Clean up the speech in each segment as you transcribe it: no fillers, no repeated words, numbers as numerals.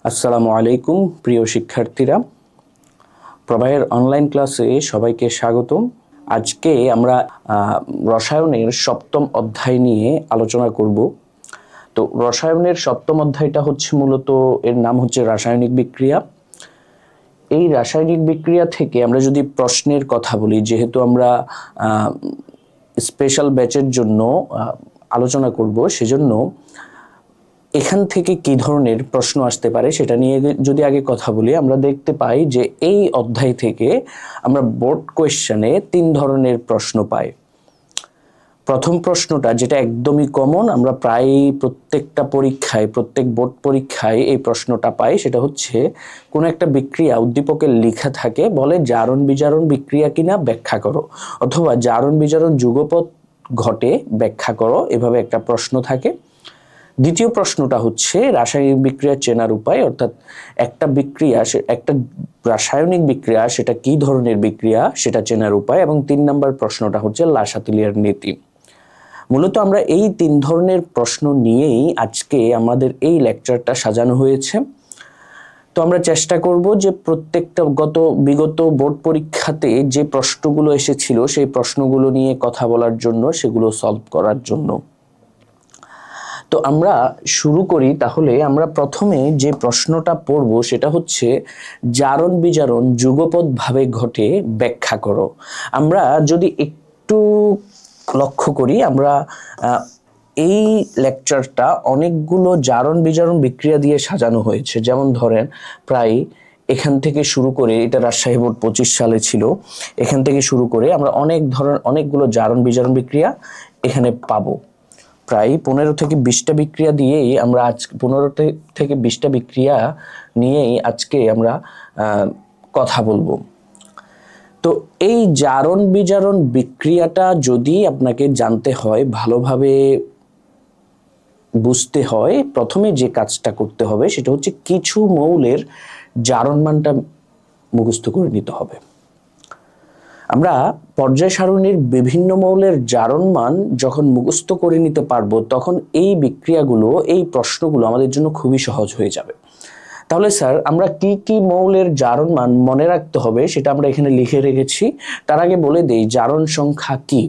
আসসালামু আলাইকুম প্রিয় শিক্ষার্থীরা, প্রবাহের অনলাইন ক্লাসে সবাইকে স্বাগতম। আজকে আমরা রসায়নের সপ্তম অধ্যায় নিয়ে আলোচনা করব। তো রসায়নের সপ্তম অধ্যায়টা হচ্ছে মূলত এর নাম হচ্ছে রাসায়নিক বিক্রিয়া। এই রাসায়নিক বিক্রিয়া থেকে আমরা যদি প্রশ্নের কথা বলি, যেহেতু আমরা স্পেশাল ব্যাচের জন্য আলোচনা করব, সেজন্য এখান থেকে কি ধরনের প্রশ্ন আসতে পারে সেটা নিয়ে যদি আগে কথা বলি, আমরা দেখতে পাই যে এই অধ্যায় থেকে আমরা বোর্ড কোয়েশ্চেনে 3 ধরনের প্রশ্ন পাই। প্রথম প্রশ্নটা, যেটা একদমই কমন, আমরা প্রায় প্রত্যেকটা পরীক্ষায়, প্রত্যেক বোর্ড পরীক্ষায় এই প্রশ্নটা পাই, সেটা হচ্ছে কোনো একটা বিক্রিয়া উদ্দীপকের লেখা থাকে, বলে জারণ বিজারণ বিক্রিয়া কিনা ব্যাখ্যা করো, অথবা জারণ বিজারণ যুগপৎ ঘটে ব্যাখ্যা করো, এভাবে একটা প্রশ্ন থাকে। দ্বিতীয় প্রশ্নটা হচ্ছে রাসায়নিক বিক্রিয়া চেনার উপায়, অর্থাৎ একটা বিক্রিয়া, একটা রাসায়নিক বিক্রিয়া সেটা কি ধরনের বিক্রিয়া সেটা চেনার উপায়। এবং 3 নম্বর প্রশ্নটা হচ্ছে লাসাতিলিয়ার নীতি। মূলত আমরা এই 3 ধরনের প্রশ্ন নিয়েই আজকে আমাদের এই লেকচারটা সাজানো হয়েছে। তো আমরা চেষ্টা করব যে প্রত্যেকটা বিগত বোর্ড পরীক্ষাতে যে প্রশ্নগুলো এসেছিল সেই প্রশ্নগুলো নিয়ে কথা বলার জন্য, সেগুলো সলভ করার জন্য। তো আমরা শুরু করি। তাহলে আমরা প্রথমে যে প্রশ্নটা পড়ব সেটা হচ্ছে জারণ বিজারণ যুগপৎ ভাবে ঘটে ব্যাখ্যা করো। আমরা যদি একটু লক্ষ্য করি, আমরা এই লেকচারটা অনেকগুলো জারণ বিজারণ বিক্রিয়া দিয়ে সাজানো হয়েছে। যেমন ধরেন, প্রায় এখান থেকে শুরু করে, এটা রাজশাহী বোর্ড 25 সালে ছিল, এখান থেকে শুরু করে আমরা অনেকগুলো জারণ বিজারণ বিক্রিয়া এখানে পাবো। প্রায় 15 থেকে 20টা বিক্রিয়া দিয়েই আমরা 15 থেকে 20টা বিক্রিয়া নিয়েই আজকে আমরা কথা বলবো। তো এই জারণ বিজারণ বিক্রিয়াটা যদি আপনাকে জানতে হয়, ভালোভাবে বুঝতে হয়, প্রথমে যে কাজটা করতে হবে সেটা হচ্ছে কিছু মৌলের জারণ মানটা মুখস্থ করে নিতে হবে। আমরা পর্যায় সারণীর বিভিন্ন মৌলের জারণ মান যখন মুখস্থ করে নিতে পারবো, তখন এই বিক্রিয়াগুলো, এই প্রশ্নগুলো আমাদের জন্য খুবই সহজ হয়ে যাবে। তাহলে স্যার, আমরা কি কি মৌলের জারণ মান মনে রাখতে হবে সেটা আমরা এখানে লিখে রেখেছি। তার আগে বলে দেই জারণ সংখ্যা কি,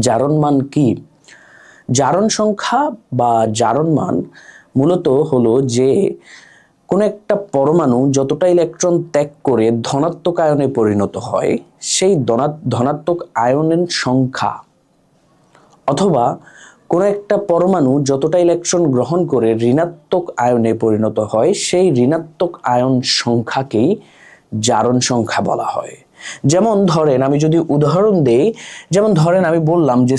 জারণ মান কি। জারণ সংখ্যা বা জারণ মান মূলত হলো যে কোন একটা পরমাণু যতটা ইলেকট্রন ত্যাগ করে ধনাত্মক আয়নে পরিণত হয়, সেই ধনাত্মক আয়নের সংখ্যা, অথবা কোন একটা পরমাণু যতটা ইলেকট্রন গ্রহণ করে ঋণাত্মক আয়নে পরিণত হয়, সেই ঋণাত্মক আয়ন সংখ্যাকেই জারণ সংখ্যা বলা হয়। যেমন ধরেন, আমি যদি উদাহরণ দেই, যেমন ধরেন আমি বললাম যে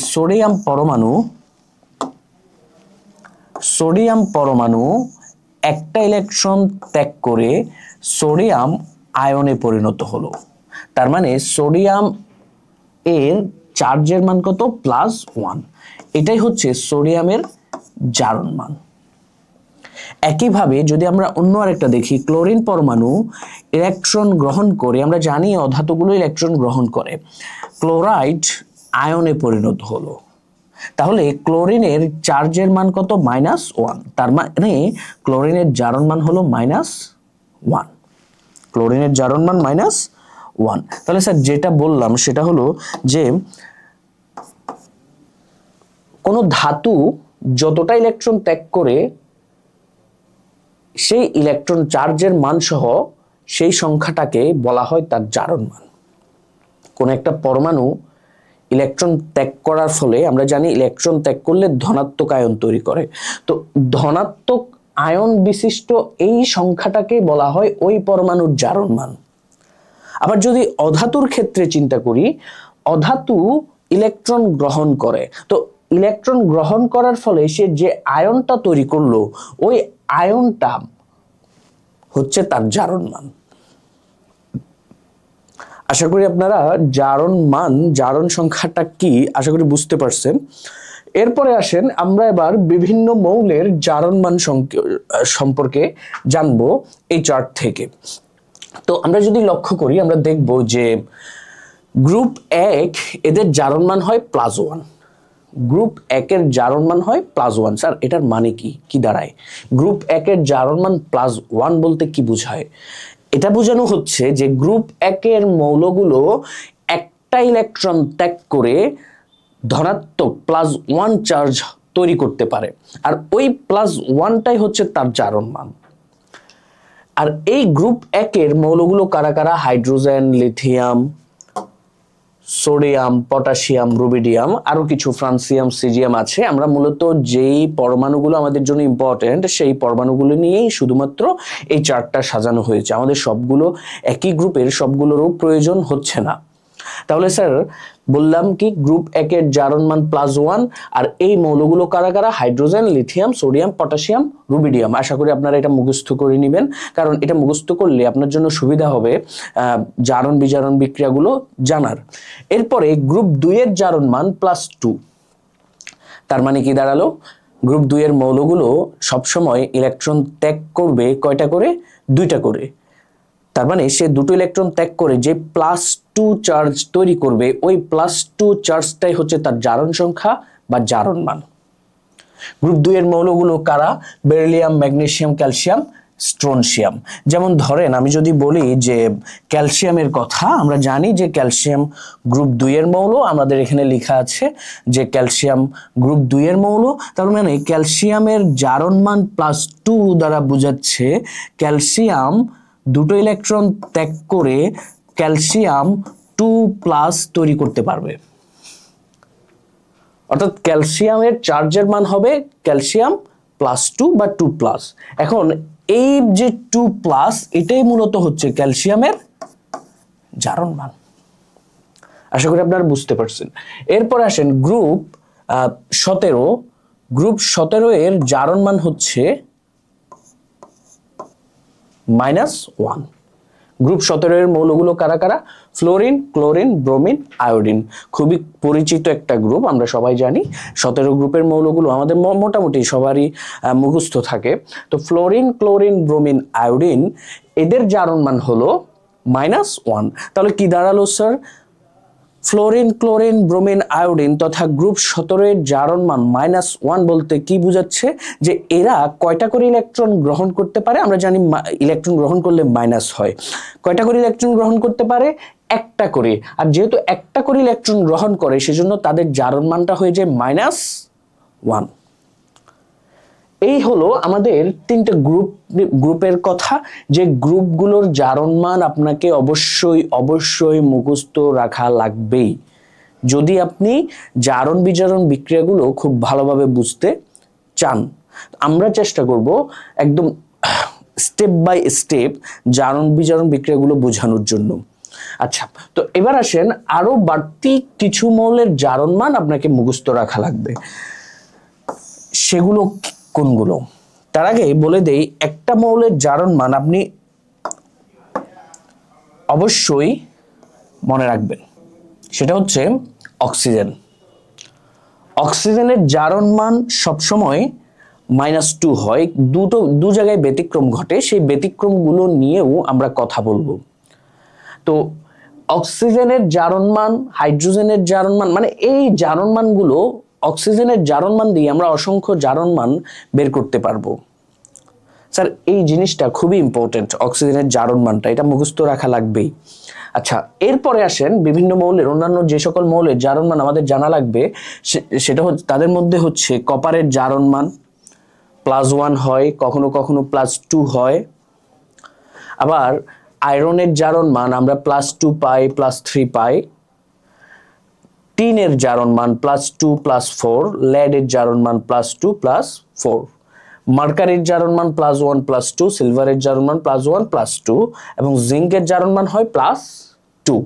সোডিয়াম পরমাণু একটা ইলেকট্রন ত্যাগ করে সোডিয়াম আয়নে পরিণত হলো। তার মানে সোডিয়াম এর চার্জের মান কত? +1। এটাই হচ্ছে সোডিয়ামের জারণ মান। একইভাবে যদি আমরা অন্য আরেকটা দেখি, ক্লোরিন পরমাণু ইলেকট্রন গ্রহণ করে, আমরা জানি অধাতুগুলো ইলেকট্রন গ্রহণ করে, ক্লোরাইড আয়নে পরিণত হলো। তাহলে ক্লোরিনের চার্জের মান কত? -1। তার মানে ক্লোরিনের জারণ মান হলো -1। ক্লোরিনের জারণ মান -1। তাহলে স্যার, যেটা বললাম সেটা হলো যে কোনো ধাতু যতটা ইলেকট্রন ত্যাগ করে, সেই ইলেকট্রন চার্জের মান সহ সেই সংখ্যাটাকে বলা হয় তার জারণ মান। কোন একটা পরমাণু ইলেকট্রন ত্যাগ করার ফলে, আমরা জানি ইলেকট্রন ত্যাগ করলে ধনাত্মক আয়ন তৈরি করে, তো ধনাত্মক আয়ন বিশিষ্ট এই সংখ্যাটাকে বলা হয় ওই পরমাণুর জারণ মান। আবার যদি অধাতুর ক্ষেত্রে চিন্তা করি, অধাতু ইলেকট্রন গ্রহণ করে, তো ইলেকট্রন গ্রহণ করার ফলে সে যে আয়নটা তৈরি করলো, ওই আয়নটা হচ্ছে তার জারণ মান। আশা করি আপনারা জারণ মান, জারণ সংখ্যাটা কি আশা করি বুঝতে পারছেন। এরপরে আসেন, আমরা এবার বিভিন্ন মৌলের জারণ মান সম্পর্কে জানবো এই চার্ট থেকে। তো আমরা যদি লক্ষ্য করি, আমরা দেখব যে গ্রুপ 1 এদের জারণ মান হয় +1, গ্রুপ একের জারণ মান হয় +1। স্যার এটার মানে কি দাঁড়ায়? গ্রুপ একের জারণ মান +1 বলতে কি বোঝায়? এটা বোঝানো হচ্ছে যে গ্রুপ একের মৌলগুলো একটা ইলেকট্রন ত্যাগ করে ধনাত্মক +1 চার্জ তৈরি করতে পারে, আর ওই +1টাই হচ্ছে তার জারণ মান। আর এই গ্রুপ একের মৌলগুলো কারা কারা? Hydrogen, lithium, sodium, potassium, rubidium, আরো কিছু ফ্রান্সিয়াম, সিজিয়াম আছে। আমরা মূলত যেই পরমাণুগুলো আমাদের জন্য ইম্পর্টেন্ট সেই পরমাণুগুলো নিয়েই শুধুমাত্র এই চার্টটা সাজানো হয়েছে। আমাদের সবগুলো একই গ্রুপের সবগুলোরও প্রয়োজন হচ্ছে না। তাহলে স্যার বললাম কি, গ্রুপ একের জারণ মান +1, আর এই মৌলগুলো কারা কারা? Hydrogen, lithium, sodium, potassium, rubidium. আশা করি আপনারা এটা মুখস্থ করে নেবেন, কারণ এটা মুখস্থ করলে আপনার জন্য সুবিধা হবে জারণ বিজারণ বিক্রিয়াগুলো জানার। এরপরে গ্রুপ 2 এর জারণ মান +2। তার মানে কি দাঁড়ালো? গ্রুপ 2 এর মৌলগুলো সবসময় ইলেকট্রন ত্যাগ করবে কয়টা করে? 2টা করে। তার মানে সে দুটো ইলেকট্রন ত্যাগ করে যে +2 চার্জ তৈরি করবে, ওই +2 চার্জটাই হচ্ছে তার জারণ সংখ্যা বা জারণ মান। গ্রুপ 2 এর মৌলগুলো কারা? Beryllium, magnesium, calcium, strontium. যেমন ধরেন আমি যদি বলি যে ক্যালসিয়ামের কথা, আমরা জানি যে ক্যালসিয়াম গ্রুপ 2 এর মৌল, আমাদের এখানে লেখা আছে যে ক্যালসিয়াম গ্রুপ 2 এর মৌল। তার মানে ক্যালসিয়ামের জারণ মান +2 দ্বারা বোঝাচ্ছে ক্যালসিয়াম দুটো ইলেকট্রন ত্যাগ করে ক্যালসিয়াম 2+ তৈরি করতে পারবে, অর্থাৎ ক্যালসিয়ামের চার্জের মান হবে ক্যালসিয়াম +2 বা 2+। এখন এই যে 2+, এটাই মূলত হচ্ছে ক্যালসিয়ামের জারণ মান। আশা করি আপনারা বুঝতে পারছেন। এরপর আসেন গ্রুপ 17। গ্রুপ 17 এর জারণ মান হচ্ছে -1। গ্রুপ 17 এর মৌলগুলো কারা কারা? Fluorine, chlorine, bromine, iodine. খুবই পরিচিত একটা গ্রুপ, আমরা সবাই জানি। 17 গ্রুপের মৌলগুলো আমাদের মোটামুটি সবারই মুখস্থ থাকে। তো ফ্লোরিন, ক্লোরিন, ব্রোমিন, আয়োডিন, এদের জারণ মান হলো -1। তাহলে কি দাঁড়ালো sir? Fluorine, chlorine, bromine, iodine তথা গ্রুপ 17 এর জারণ মান -1 বলতে কি বোঝাচ্ছে? যে এরা কয়টা করে ইলেকট্রন গ্রহণ করতে পারে? আমরা জানি ইলেকট্রন গ্রহণ করলে মাইনাস হয়। কয়টা করে ইলেকট্রন গ্রহণ করতে পারে? একটা করে। আর যেহেতু একটা করে ইলেকট্রন গ্রহণ করে, সেজন্য তাদের জারণ মানটা হয়ে যায় -1। এই হলো আমাদের তিনটে গ্রুপের কথা, যে গ্রুপগুলোর জারণ মান আপনাকে অবশ্যই মুখস্থ রাখা লাগবেই, যদি আপনি জারণ বিজারণ বিক্রিয়াগুলো খুব ভালোভাবে বুঝতে চান। আমরা চেষ্টা করব একদম স্টেপ বাই স্টেপ জারণ বিজারণ বিক্রিয়াগুলো বোঝানোর জন্য। আচ্ছা, তো এবার আসেন আরো বাড়তি কিছু মৌলের জারণ মান আপনাকে মুখস্থ রাখা লাগবে। সেগুলো কোনগুলো? তার আগে বলে দেই, একটা মৌলের জারণ মান আপনি অবশ্যই মনে রাখবেন, সেটা হচ্ছে অক্সিজেন। অক্সিজেনের জারণ মান সবসময় -2 হয়। দু জায়গায় ব্যতিক্রম ঘটে, সেই ব্যতিক্রমগুলো নিয়েও আমরা কথা বলবো। তো অক্সিজেনের জারণ মান, হাইড্রোজেনের জারণ মান, মানে এই জারণ মানগুলো, অক্সিজেনের জারণ মান দিয়ে আমরা অসংখ্য জারণ মান বের করতে পারবো। স্যার এই জিনিসটা খুবই ইম্পর্টেন্ট, অক্সিজেনের জারণ মানটা, এটা মুখস্থ রাখা লাগবেই। আচ্ছা, এরপরে আসেন বিভিন্ন মৌলের, অন্যান্য যে সকল মৌলের জারণ মান আমাদের জানা লাগবে, সেটা হচ্ছে তাদের মধ্যে হচ্ছে কপারের জারণ মান +1 হয়, কখনো কখনো +2 হয়। আবার আয়রনের জারণ মান আমরা +2 পাই, +3 পাই। টিনের জারণ মান +2 +4, লেডের জারণ মান +2 +4, মার্কারির জারণ মান +1 +2, সিলভারের জারণ মান +1 +2 এবং জিঙ্কের জারণ মান হয় +2।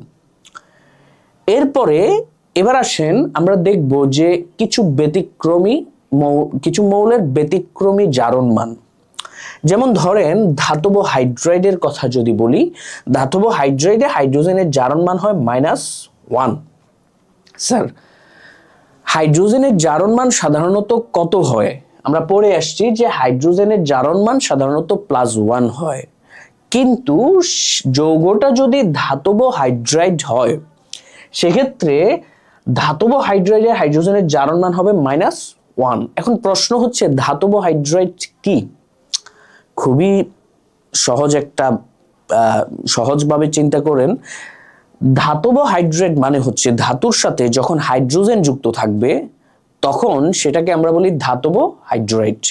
এরপরে এবার আসেন আমরা দেখব যে কিছু মৌলের ব্যতিক্রমী জারণ মান। যেমন ধরেন ধাতব হাইড্রাইডের কথা যদি বলি, ধাতব হাইড্রাইডে হাইড্রোজেনের জারণ মান হয় -1। স্যার হাইড্রোজেনের জারণ মান সাধারণত কত হয়? আমরা পড়ে আসছি যে হাইড্রোজেনের জারণ মান সাধারণত +1 হয়, কিন্তু যৌগটা যদি ধাতব হাইড্রাইড হয় সেক্ষেত্রে ধাতব হাইড্রাইডে হাইড্রোজেনের জারণ মান হবে -1। এখন প্রশ্ন হচ্ছে ধাতব হাইড্রাইড কি? খুবই সহজ একটা সহজভাবে চিন্তা করেন। ধাতব হাইড্রাইড মানে হচ্ছে ধাতুর সাথে যখন হাইড্রোজেন যুক্ত থাকবে তখন সেটাকে আমরা বলি ধাতব হাইড্রাইড।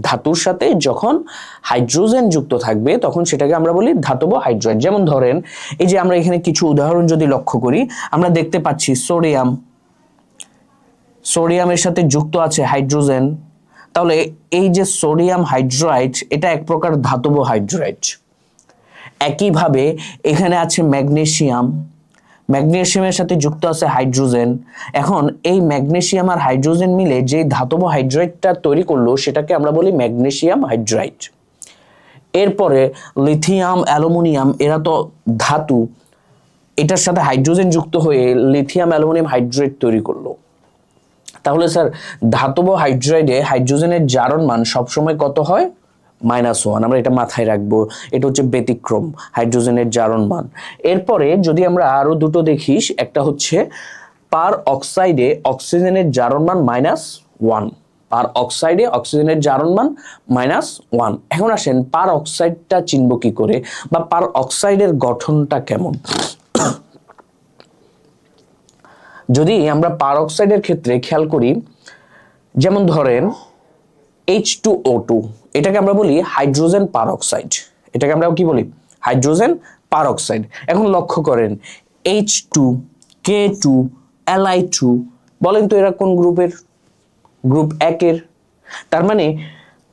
ধাতুর সাথে যখন হাইড্রোজেন যুক্ত থাকবে তখন সেটাকে আমরা বলি ধাতব হাইড্রাইড। যেমন ধরেন এই যে আমরা এখানে কিছু উদাহরণ যদি লক্ষ্য করি, আমরা দেখতে পাচ্ছি সোডিয়ামের সাথে যুক্ত আছে হাইড্রোজেন। তাহলে এই যে সোডিয়াম হাইড্রাইড এটা এক প্রকার ধাতব হাইড্রাইড। একইভাবে এখানে আছে ম্যাগনেসিয়ামের সাথে যুক্ত আছে হাইড্রোজেন। এখন এই ম্যাগনেসিয়াম আর হাইড্রোজেন মিলে যে ধাতব হাইড্রাইডটা তৈরি করলো সেটাকে আমরা বলি ম্যাগনেসিয়াম হাইড্রাইড। এরপরে লিথিয়াম, অ্যালুমিনিয়াম এরা তো ধাতু, এটার সাথে হাইড্রোজেন যুক্ত হয়ে লিথিয়াম অ্যালুমিনিয়াম হাইড্রাইড তৈরি করলো। তাহলে স্যার ধাতব হাইড্রাইডে হাইড্রোজেনের জারণ মান সবসময় কত হয়? -1। আমরা এটা মাথায় রাখবো, এটা হচ্ছে ব্যতিক্রম হাইড্রোজেনের জারণ মান। এরপরে যদি আমরা আরো দুটো দেখি, একটা হচ্ছে পার অক্সাইডে অক্সিজেনের জারণ মান -1। পার অক্সাইডে অক্সিজেনের জারণ মান -1। এখন আসেন পার অক্সাইডটা চিনব কি করে, বা পার অক্সাইডের গঠনটা কেমন? যদি আমরা পার অক্সাইডের ক্ষেত্রে খেয়াল করি, যেমন ধরেন H2O2, এটাকে আমরা বলি হাইড্রোজেন পার অক্সাইড। এটাকে আমরা কি বলি? হাইড্রোজেন পার অক্সাইড। এখন লক্ষ্য করেন H2, K2, Li2, বলেন তো এরা কোন গ্রুপের? গ্রুপ 1 এর। তার মানে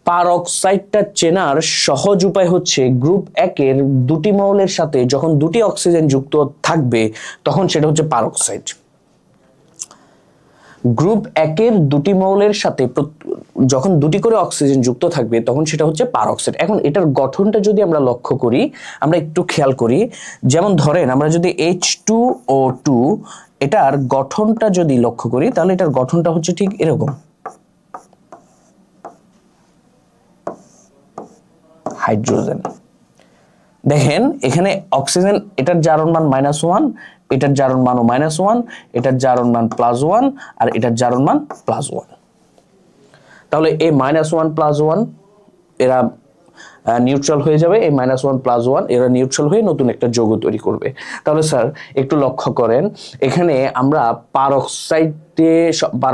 পার অক্সাইডটা চেনার সহজ উপায় হচ্ছে গ্রুপ 1 এর দুটি মৌলের সাথে যখন দুটি অক্সিজেন যুক্ত থাকবে তখন সেটা হচ্ছে পার অক্সাইড। গ্রুপ 1 এর দুটি মৌলের সাথে যখন দুটি করে অক্সিজেন যুক্ত থাকবে তখন সেটা হচ্ছে পার অক্সাইড। এখন এটার গঠনটা যদি আমরা লক্ষ্য করি, আমরা একটু খেয়াল করি, যেমন ধরেন আমরা যদি H2O2 এটার গঠনটা যদি লক্ষ্য করি তাহলে এটার গঠনটা হচ্ছে ঠিক এরকম। হাইড্রোজেন, দেখেন এখানে অক্সিজেন, এটার জারণ মান -1, এটার জারণ মানও -1, এটার জারণ মান +1 আর এটার জারণ মান +1। তাহলে এই -1 +1 এরা নিউট্রাল হয়ে যাবে, এই -1 +1 এরা নিউট্রাল হয়ে নতুন একটা যৌগ তৈরি করবে। তাহলে স্যার একটু লক্ষ্য করেন, এখানে আমরা পার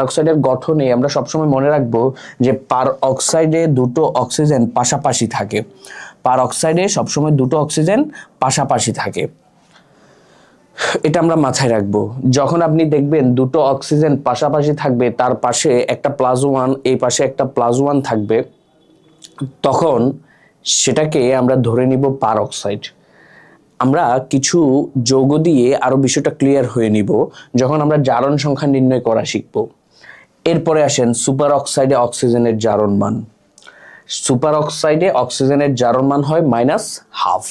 অক্সাইডের গঠনে আমরা সবসময় মনে রাখবো যে পার অক্সাইডে দুটো অক্সিজেন পাশাপাশি থাকে। পার অক্সাইডে সবসময় দুটো অক্সিজেন পাশাপাশি থাকে, এটা আমরা মাথায় রাখবো। যখন আপনি দেখবেন দুটো অক্সিজেন পাশাপাশি থাকবে, তার পাশে একটা +1, এই পাশে একটা +1 থাকবে, তখন সেটাকে আমরা ধরে নিব পার অক্সাইড। আমরা কিছু যৌগ দিয়ে আরো বিষয়টা ক্লিয়ার হয়ে নিব যখন আমরা জারণ সংখ্যা নির্ণয় করা শিখব। এরপরে আসেন সুপার অক্সাইডে অক্সিজেনের জারণ মান। সুপার অক্সাইডে অক্সিজেনের জারণ মান হয় -1/2।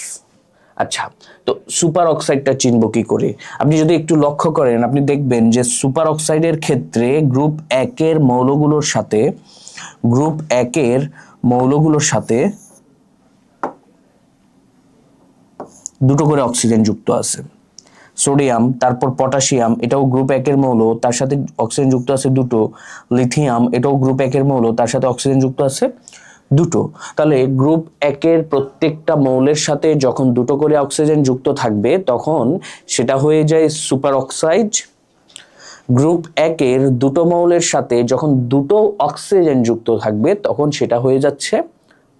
আচ্ছা, তো সুপার অক্সাইডটা চিনব কি করে? আপনি যদি একটু লক্ষ্য করেন আপনি দেখবেন যে সুপার অক্সাইডের ক্ষেত্রে গ্রুপ 1 এর মৌলগুলোর সাথে দুটো করে অক্সিজেন যুক্ত আছে। সোডিয়াম, তারপর পটাশিয়াম, এটাও গ্রুপ 1 এর মৌল, তার সাথে অক্সিজেন যুক্ত আছে দুটো। লিথিয়াম, এটাও গ্রুপ 1 এর মৌল, তার সাথে অক্সিজেন যুক্ত আছে দুটো। তাহলে গ্রুপ 1 এর প্রত্যেকটা মৌলের সাথে যখন দুটো করে অক্সিজেন যুক্ত থাকবে তখন সেটা হয়ে যায় সুপার অক্সাইড। গ্রুপ 1 এর দুটো মৌলের সাথে যখন দুটো অক্সিজেন যুক্ত থাকবে তখন সেটা হয়ে যাচ্ছে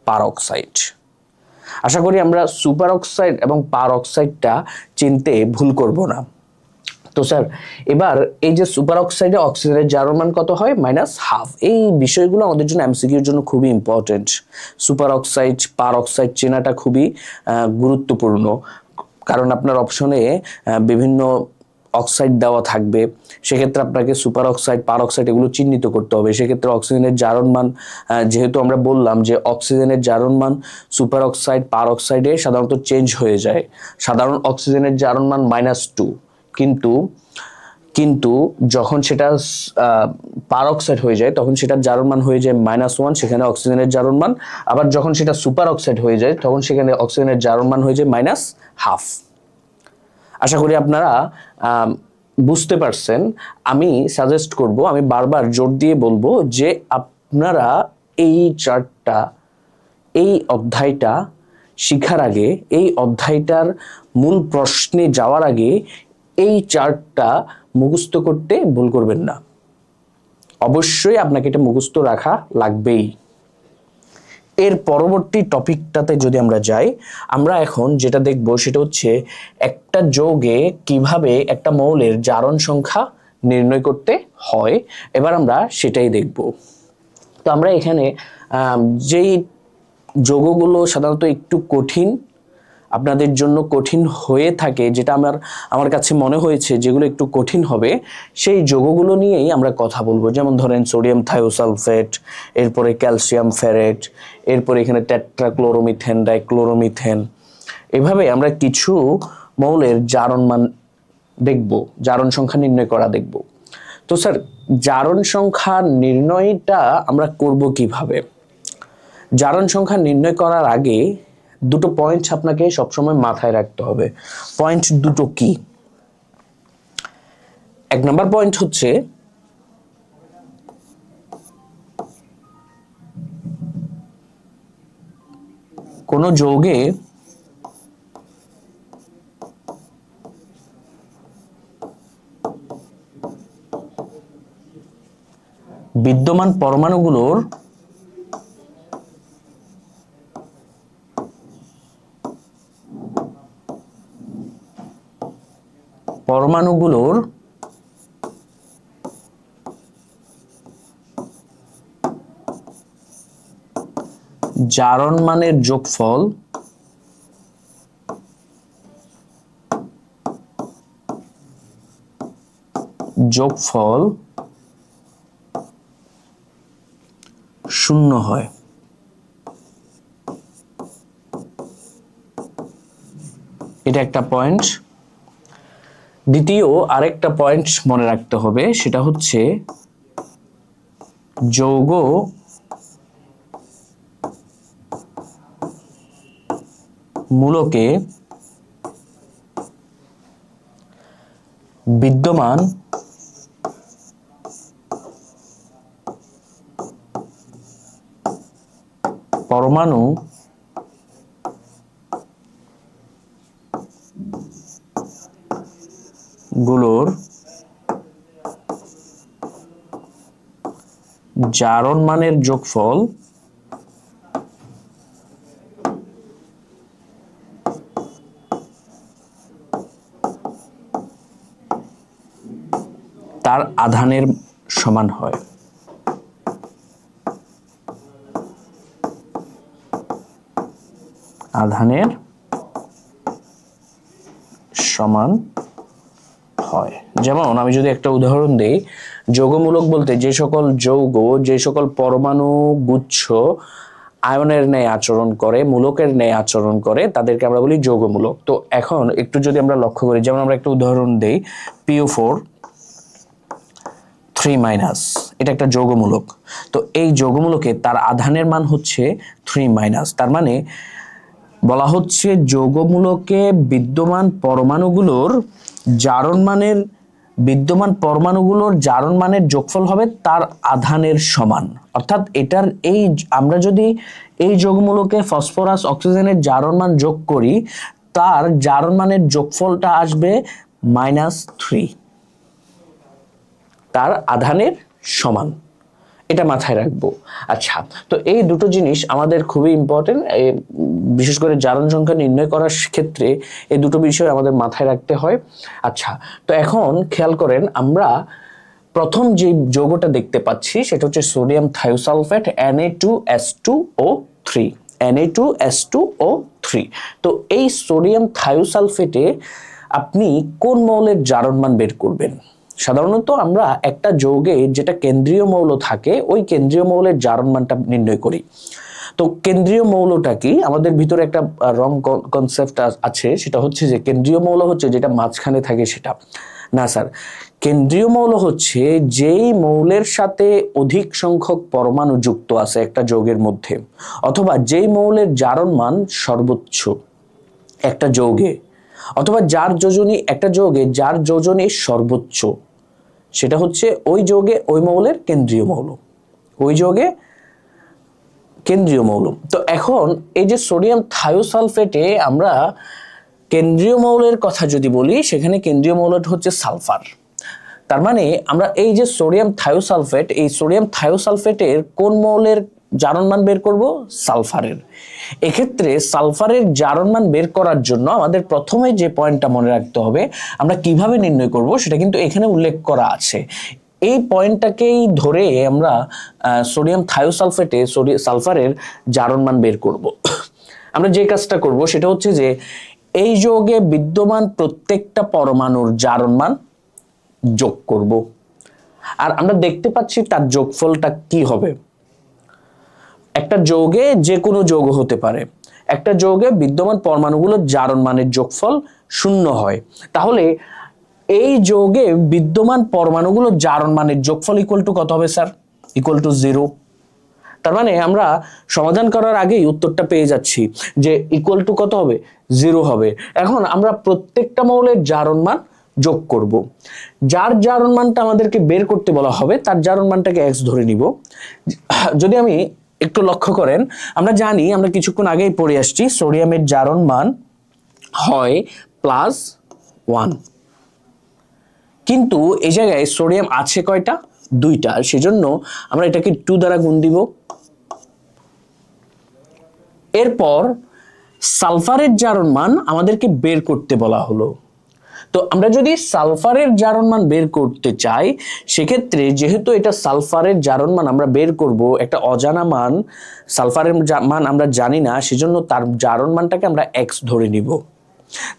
পার অক্সাইড। আশা করি আমরা সুপার অক্সাইড এবং পার অক্সাইডটা চিনতে ভুল করব না। তো স্যার এবার এই যে সুপার অক্সাইডে অক্সিজেনের জারণ মান কত হয়? -1/2। এই বিষয়গুলো আমাদের জন্য এমসিকিউর জন্য খুবই ইম্পর্টেন্ট। সুপার অক্সাইড, পার অক্সাইড চেনাটা খুবই গুরুত্বপূর্ণ, কারণ আপনার অপশনে বিভিন্ন অক্সাইড দেওয়া থাকবে, সেক্ষেত্রে আপনাকে সুপার অক্সাইড, পার অক্সাইড এগুলো চিহ্নিত করতে হবে। সেক্ষেত্রে অক্সিজেনের জারণ মান, যেহেতু আমরা বললাম যে অক্সিজেনের জারণ মান সুপার অক্সাইড, পার অক্সাইডে সাধারণত চেঞ্জ হয়ে যায়। সাধারণ অক্সিজেনের জারণ মান -2, কিন্তু যখন সেটা পার অক্সাইড হয়ে যায় তখন সেটার জারণ মান হয়ে যায় -1, সেখানে অক্সিজেনের জারণ মান। আবার যখন সেটা সুপার অক্সাইড হয়ে যায় তখন সেখানে অক্সিজেনের জারণ মান হয়ে যায় -1/2। আশা করি আপনারা বুঝতে পারছেন, আমি সাজেস্ট করব, আমি বারবার জোর দিয়ে বলবো যে আপনারা এই চার্টটা, এই অধ্যায়টা শিখার আগে, এই অধ্যায়টার মূল প্রশ্নে যাওয়ার আগে এই চার্টটা মুখস্থ করতে ভুল করবেন না। অবশ্যই আপনাকে এটা মুখস্থ রাখা লাগবেই। এর পরবর্তী টপিকটাতে যদি আমরা যাই, আমরা এখন যেটা দেখব সেটা হচ্ছে একটা যৌগে কিভাবে একটা মৌলের জারণ সংখ্যা নির্ণয় করতে হয়। এবার আমরা সেটাই দেখব। তো আমরা এখানে যেই যৌগগুলো সাধারণত একটু কঠিন, আপনাদের জন্য কঠিন হয়ে থাকে, যেটা আমার কাছে মনে হয়েছে যেগুলো একটু কঠিন হবে, সেই যৌগগুলো নিয়েই আমরা কথা বলবো। যেমন ধরেন সোডিয়াম থায়োসালফেট, এরপরে ক্যালসিয়াম ফেরেট, এরপরে এখানে টেট্রাক্লোরোমিথেন, ডাইক্লোরোমিথেন। এভাবে আমরা কিছু মৌলের জারণ মান দেখব, জারণ সংখ্যা নির্ণয় করা দেখব। তো স্যার, জারণ সংখ্যা নির্ণয়টা আমরা করব কিভাবে? জারণ সংখ্যা নির্ণয় করার আগে দুটো পয়েন্ট আপনাকে সবসময় মাথায় রাখতে হবে। পয়েন্ট দুটো কি? এক নম্বর পয়েন্ট হচ্ছে কোন যৌগে বিদ্যমান পরমাণুগুলোর জারণ মানের যোগফল শূন্য হয়। এটা একটা পয়েন্ট। দ্বিতীয় আরেকটা পয়েন্ট মনে রাখতে হবে, সেটা হচ্ছে যৌগ মূলকে বিদ্যমান পরমাণু গুলোর জারণ মানের যোগফল তার আধানের সমান হয়। আধানের সমান হয়। যেমন আমি যদি একটা উদাহরণ দেই, যৌগমূলক বলতে যে সকল যৌগ, যে সকল পরমাণু গুচ্ছ আয়নের ন্যায় আচরণ করে, মূলকের ন্যায় আচরণ করে, তাদেরকে আমরা বলি যৌগমূলক। তো এখন একটু যদি আমরা লক্ষ্য করি, যেমন আমরা একটা উদাহরণ দেই, PO4 3-, এটা একটা যৌগমূলক। তো এই যৌগমূলকে তার আধানের মান হচ্ছে 3-, তার মানে বলা হচ্ছে যৌগমূলকে বিদ্যমান পরমাণুগুলোর জারণ মানের যোগফল হবে তার আধানের সমান। অর্থাৎ এটার আমরা যদি এই যৌগমূলকে ফসফরাস অক্সিজেনের জারণ মান যোগ করি, তার জারণ মানের যোগফলটা আসবে -3, তার আধানের সমান। এটা মাথায় রাখবো। আচ্ছা, তো এই দুটো জিনিস আমাদের খুবই ইম্পর্টেন্ট, বিশেষ করে জারণ সংখ্যা নির্ণয় করার ক্ষেত্রে এই দুটো বিষয় আমাদের মাথায় রাখতে হয়। আচ্ছা, তো এখন খেয়াল করেন, আমরা প্রথম যে যৌগটা দেখতে পাচ্ছি সেটা হচ্ছে সোডিয়াম থায়োসালফেট, Na2S2O3। Na2S2O3। তো এই সোডিয়াম থায়োসালফেটে আপনি কোন মৌলের জারণ মান বের করবেন? সাধারণত আমরা একটা যৌগে যেটা কেন্দ্রীয় মৌল থাকে, ওই কেন্দ্রীয় মৌলের জারণ মানটা নির্ণয় করি। তো কেন্দ্রীয় মৌলটা কি? আমাদের ভিতরে একটা রং কনসেপ্ট আছে, সেটা হচ্ছে যে কেন্দ্রীয় মৌল হচ্ছে যেটা মাঝখানে থাকে সেটা না স্যার। কেন্দ্রীয় মৌল হচ্ছে যেই মৌলের সাথে অধিক সংখ্যক পরমাণু যুক্ত আছে একটা যৌগের মধ্যে, অথবা যেই মৌলের জারণ মান সর্বোচ্চ একটা যৌগে। অথবা যার যোজনী, একটা যৌগে যার যোজনী সর্বোচ্চ সেটা হচ্ছে ওই যৌগে ওই মৌলের কেন্দ্রীয় মৌল, ওই যৌগে কেন্দ্রীয় মৌল। তো এখন এই যে সোডিয়াম থায়োসালফেটে আমরা কেন্দ্রীয় মৌলের কথা যদি বলি, সেখানে কেন্দ্রীয় মৌলটা হচ্ছে সালফার। তার মানে আমরা এই যে সোডিয়াম থায়োসালফেট, এই সোডিয়াম থায়োসালফেটের কোন মৌলের জারণ মান বের করব? সালফারের। এক্ষেত্রে সালফারের জারণ মান বের করার জন্য আমাদের প্রথমে যে পয়েন্টটা মনে রাখতে হবে, আমরা কিভাবে নির্ণয় করব সেটা কিন্তু এখানে উল্লেখ করা আছে। এই পয়েন্টটাকেই ধরে আমরা সোডিয়াম থায়োসালফেটে সালফারের জারণ মান বের করব। আমরা যে কাজটা করব সেটা হচ্ছে যে এই যৌগে বিদ্যমান প্রত্যেকটা পরমাণুর জারণ মান যোগ করব, আর আমরা দেখতে পাচ্ছি তার যোগফলটা কি হবে। একটা যৌগে যে কোনো যৌগ হতে পারে, একটা যৌগে বিদ্যমান পরমাণুগুলোর জারণ মানের যোগফল 0 হয়, তাহলে এই যৌগে বিদ্যমান পরমাণুগুলোর জারণ মানের যোগফল ইকুয়াল টু কত হবে স্যার? Equal to 0। তার মানে আমরা সমাধান করার আগেই উত্তরটা পেয়ে যাচ্ছি যে ইকুয়াল টু কত হবে? 0 হবে। এখন আমরা প্রত্যেকটা মৌলের জারণ মান যোগ করব। যার জারণ মানটা আমাদেরকে বের করতে বলা হবে তার জারণ মানটাকে x ধরে নিব। যদি আমি একটু লক্ষ্য করেন, আমরা জানি, আমরা কিছুক্ষণ আগেই পড়ে আসছি, সোডিয়ামের জারণ মান হয় +1, কিন্তু এই জায়গায় সোডিয়াম আছে কয়টা? 2টা, সেজন্য আমরা এটাকে 2 দ্বারা গুণ দিব। এরপর সালফারের জারণ মান আমাদেরকে বের করতে বলা হলো। তো আমরা যদি সালফারের জারণ মান বের করতে চাই, সেক্ষেত্রে যেহেতু এটা সালফারের জারণ মান আমরা বের করব, একটা অজানা মান, সালফারের মান আমরা জানি না, সেজন্য তার জারণ মানটাকে আমরা x ধরে নিব।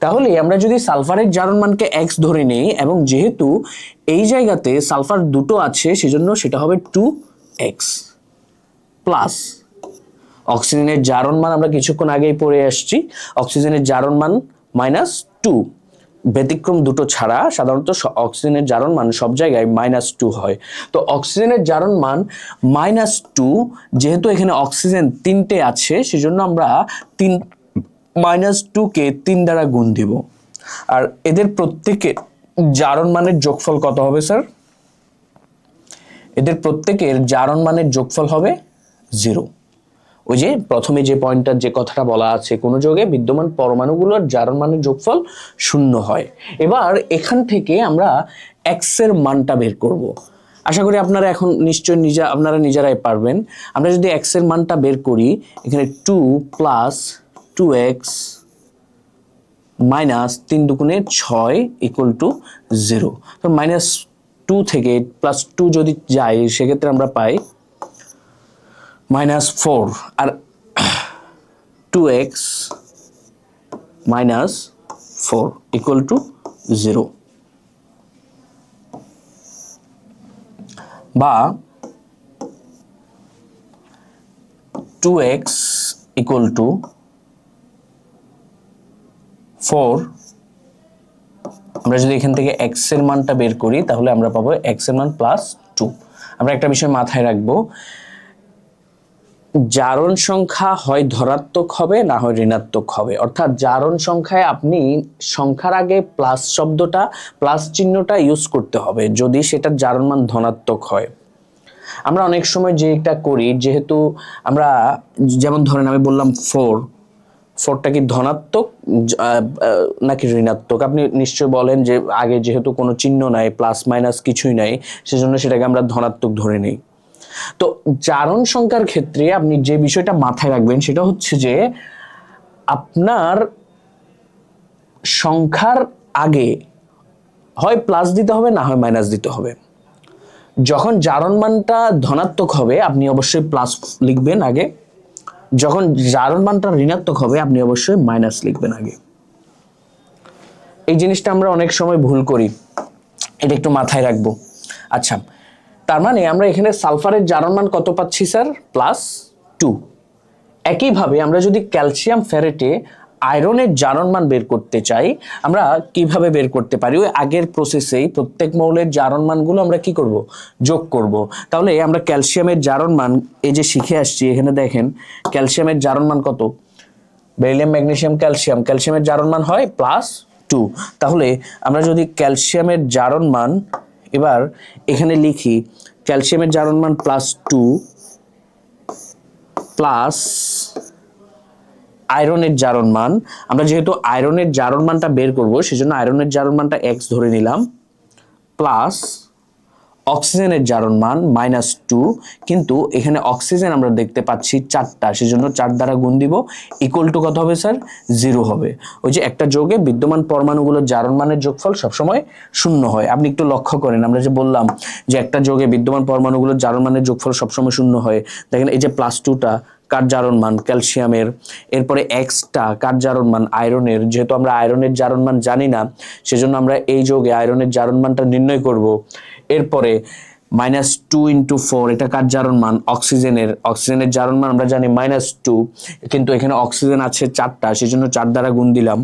তাহলে আমরা যদি সালফারের জারণ মানকে x ধরে নেই, এবং যেহেতু এই জায়গাতে সালফার দুটো আছে, সেজন্য সেটা হবে 2x প্লাস অক্সিজেনের জারণ মান আমরা কিছুক্ষণ আগেই পড়ে আসছি, অক্সিজেনের জারণ মান -2, ব্যতিক্রম দুটো ছাড়া সাধারণত অক্সিজেনের জারণ মান সব জায়গায় -2 হয়। তো অক্সিজেনের জারণ মান -2, যেহেতু এখানে অক্সিজেন 3টে আছে, সেজন্য আমরা -2কে 3 দ্বারা গুণ দিব, আর এদের প্রত্যেকের জারণ মানের যোগফল কত হবে স্যার? এদের প্রত্যেকের জারণ মানের যোগফল হবে 0। ওই যে প্রথমে যে পয়েন্টটার যে কথাটা বলা আছে, কোন যৌগে বিদ্যমান পরমাণুগুলোর জারণ মানের যোগফল 0 হয়। এবার এখান থেকে আমরা x এর মানটা বের করব। আশা করি আপনারা এখন নিশ্চয় আপনারা নিজেরাই পারবেন। আমরা যদি x এর মানটা বের করি, এখানে 2 + 2x - 3 দুগুণে 6 = 0। তো -2 থেকে +2 যদি যাই, সেক্ষেত্রে আমরা পাই -4, আর 2x - 4 = 0, বা 2x = 4। আমরা যদি এখান থেকে x এর মানটা বের করি, তাহলে আমরা পাবো x এর মান +2। আমরা একটা বিষয় মাথায় রাখবো, জারণ সংখ্যা হয় ধনাত্মক হবে না হয় ঋণাত্মক হবে। অর্থাৎ জারণ সংখ্যায় আপনি সংখ্যার আগে প্লাস শব্দটা, প্লাস চিহ্নটা ইউজ করতে হবে যদি সেটার জারণ মান ধনাত্মক হয়। আমরা অনেক সময় যেটা করি, যেহেতু আমরা, যেমন ধরেন আমি বললাম 4টা কি ধনাত্মক নাকি ঋণাত্মক? আপনি নিশ্চয় বলেন যে আগে যেহেতু কোনো চিহ্ন নাই, প্লাস মাইনাস কিছুই নাই, সেজন্য সেটাকে আমরা ধনাত্মক ধরে নিই। তো জারণ সংখ্যার ক্ষেত্রে আপনি যে বিষয়টা মাথায় রাখবেন সেটা হচ্ছে যে আপনার সংখ্যার আগে হয় প্লাস দিতে হবে না হয় মাইনাস দিতে হবে। যখন জারণ মানটা ধনাত্মক হবে আপনি অবশ্যই প্লাস লিখবেন আগে, যখন জারণ মানটা ঋণাত্মক হবে আপনি অবশ্যই মাইনাস লিখবেন আগে। এই জিনিসটা আমরা অনেক সময় ভুল করি, এটা একটু মাথায় রাখবো। আচ্ছা, তার মানে আমরা এখানে সালফারের জারণ মান কত পাচ্ছি স্যার? +2। একইভাবে আমরা যদি ক্যালসিয়াম ফেরেটে আয়রনের জারণ মান বের করতে চাই, আমরা কিভাবে বের করতে পারি? ওই আগের প্রসেসেই প্রত্যেক মৌলের জারণ মানগুলো আমরা কি করব? যোগ করব। তাহলে আমরা ক্যালসিয়ামের জারণ মান এই যে শিখে আসছি, এখানে দেখেন ক্যালসিয়ামের জারণ মান কত? বেরিলিয়াম, ম্যাগনেসিয়াম, ক্যালসিয়াম, ক্যালসিয়ামের জারণ মান হয় 2। তাহলে আমরা যদি ক্যালসিয়ামের জারণ মান এবার এখানে লিখি, ক্যালসিয়ামের জারণ মান +2 প্লাস আয়রনের জারণ মান, আমরা যেহেতু আয়রনের জারণ মানটা বের করব সেজন্য আয়রনের জারণ মানটা x ধরে নিলাম, প্লাস অক্সিজেনের জারণ মান -2, কিন্তু এখানে অক্সিজেন আমরা দেখতে পাচ্ছি 4টা, সেজন্য 4 দ্বারা গুণ দিব, ইকুয়াল টু কত হবে স্যার? 0 হবে। ওই যে একটা যৌগে বিদ্যমান পরমাণুগুলোর জারণ মানের যোগফল সবসময় 0 হয়। আপনি একটু লক্ষ্য করেন, আমরা যে বললাম যে একটা যৌগে বিদ্যমান পরমাণুগুলোর জারণ মানের যোগফল সবসময় 0 হয়, দেখেন এই যে +2টা কার জারণ মান? ক্যালসিয়ামের। এরপরে এক্সটা কার জারণ মান? আয়রনের। যেহেতু আমরা আয়রনের জারণ মান জানি না সেজন্য আমরা এই যৌগে আয়রনের জারণ মানটা নির্ণয় করব। এরপরে -2 × 4 এটা কার জারণ মান? অক্সিজেনের। অক্সিজেনের জারণ মান আমরা জানি -2, কিন্তু এখানে অক্সিজেন আছে 4টা, সেজন্য 4 দ্বারা গুণ দিলাম।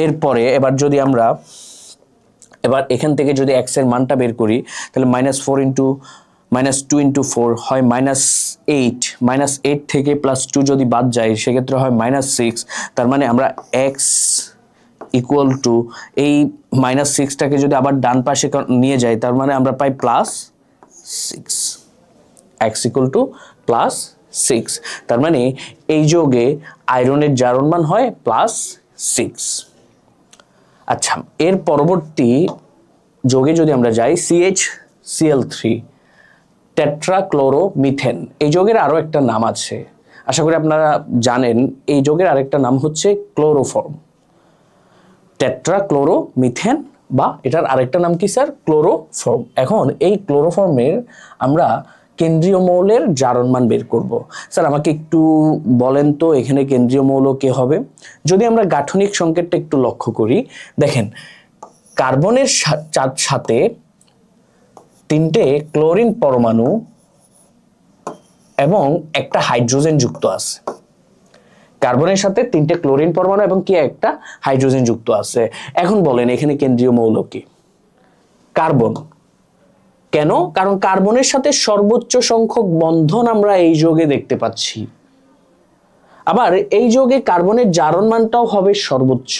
এরপরে এবার যদি আমরা এখান থেকে যদি x এর মানটা বের করি তাহলে -2 × 4 হয় -8, -8 থেকে +2 যদি বাদ যায় সেক্ষেত্রে হয় -6। তার মানে আমরা x ইকুয়াল টু এই -6টাকে যদি আবার ডান পাশে নিয়ে যাই তার মানে আমরা পাই +6, x ইকুয়াল টু +6। তার মানে এই যৌগে আয়রনের জারণ মান হয় +6। আচ্ছা, এর পরবর্তী যৌগে যদি আমরা যাই CHCl3 টেট্রাক্লোরোমিথেন, এই যৌগের আরো একটা নাম আছে, আশা করি আপনারা জানেন। এই যৌগের আরেকটা নাম হচ্ছে ক্লোরোফর্ম। টেট্রাক্লোরোমিথেন বা এটার আরেকটা নাম কি স্যার? ক্লোরোফর্ম। এখন এই ক্লোরোফর্মের আমরা কেন্দ্রীয় মৌলের জারণ মান বের করব। স্যার আমাকে একটু বলেন তো এখানে কেন্দ্রীয় মৌল কে হবে? যদি আমরা গাঠনিক সংকেতটা একটু লক্ষ্য করি, দেখেন কার্বনের সাথে 3টে ক্লোরিন পরমাণু এবং একটা হাইড্রোজেন যুক্ত আছে। কার্বনের সাথে 3টে ক্লোরিন পরমাণু এবং কি একটা হাইড্রোজেন যুক্ত আছে। এখন বলেন এখানে কেন্দ্রীয় মৌল কি? কার্বন। কেন? কারণ কার্বনের সাথে সর্বোচ্চ সংখ্যক বন্ধন আমরা এই যৌগে দেখতে পাচ্ছি। আবার এই যৌগে কার্বনের জারণ মানটাও হবে সর্বোচ্চ।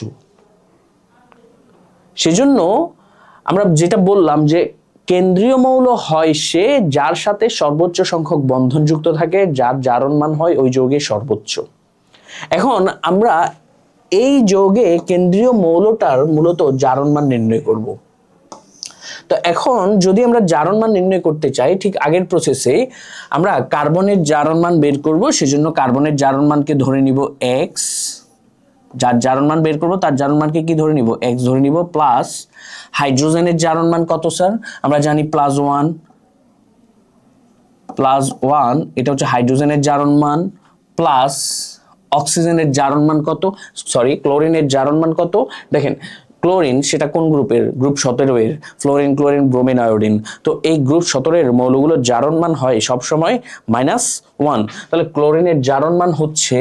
সেজন্য আমরা যেটা বললাম যে কেন্দ্রীয় মৌল হয় সে যার সাথে সর্বোচ্চ সংখ্যক বন্ধন যুক্ত থাকে, যার জারণ মান হয় ওই যৌগে সর্বোচ্চ। এখন আমরা এই যৌগে কেন্দ্রীয় মৌলটার মূলত জারণ মান নির্ণয় করব। তো এখন যদি আমরা জারণ মান নির্ণয় করতে চাই, ঠিক আগের প্রসেসে আমরা কার্বনের জারণ মান বের করব, সেজন্য কার্বনের জারণ মানকে ধরে নিব x, যার জারণ মান বের করব তার জারণ মানকে কি ধরে নিব? x ধরে নিব, প্লাস হাইড্রোজেনের জারণ মান কত স্যার? আমরা জানি +1, এটা হচ্ছে হাইড্রোজেনের জারণ মান, প্লাস অক্সিজেনের জারণ মান কত? ক্লোরিনের জারণ মান কত? দেখেন ক্লোরিন সেটা কোন গ্রুপের? গ্রুপ 17 এর। Fluorine, chlorine, bromine, iodine. তো এই গ্রুপ 17 এর মৌলগুলোর জারণ মান হয় সবসময় -1। তাহলে ক্লোরিনের জারণ মান হচ্ছে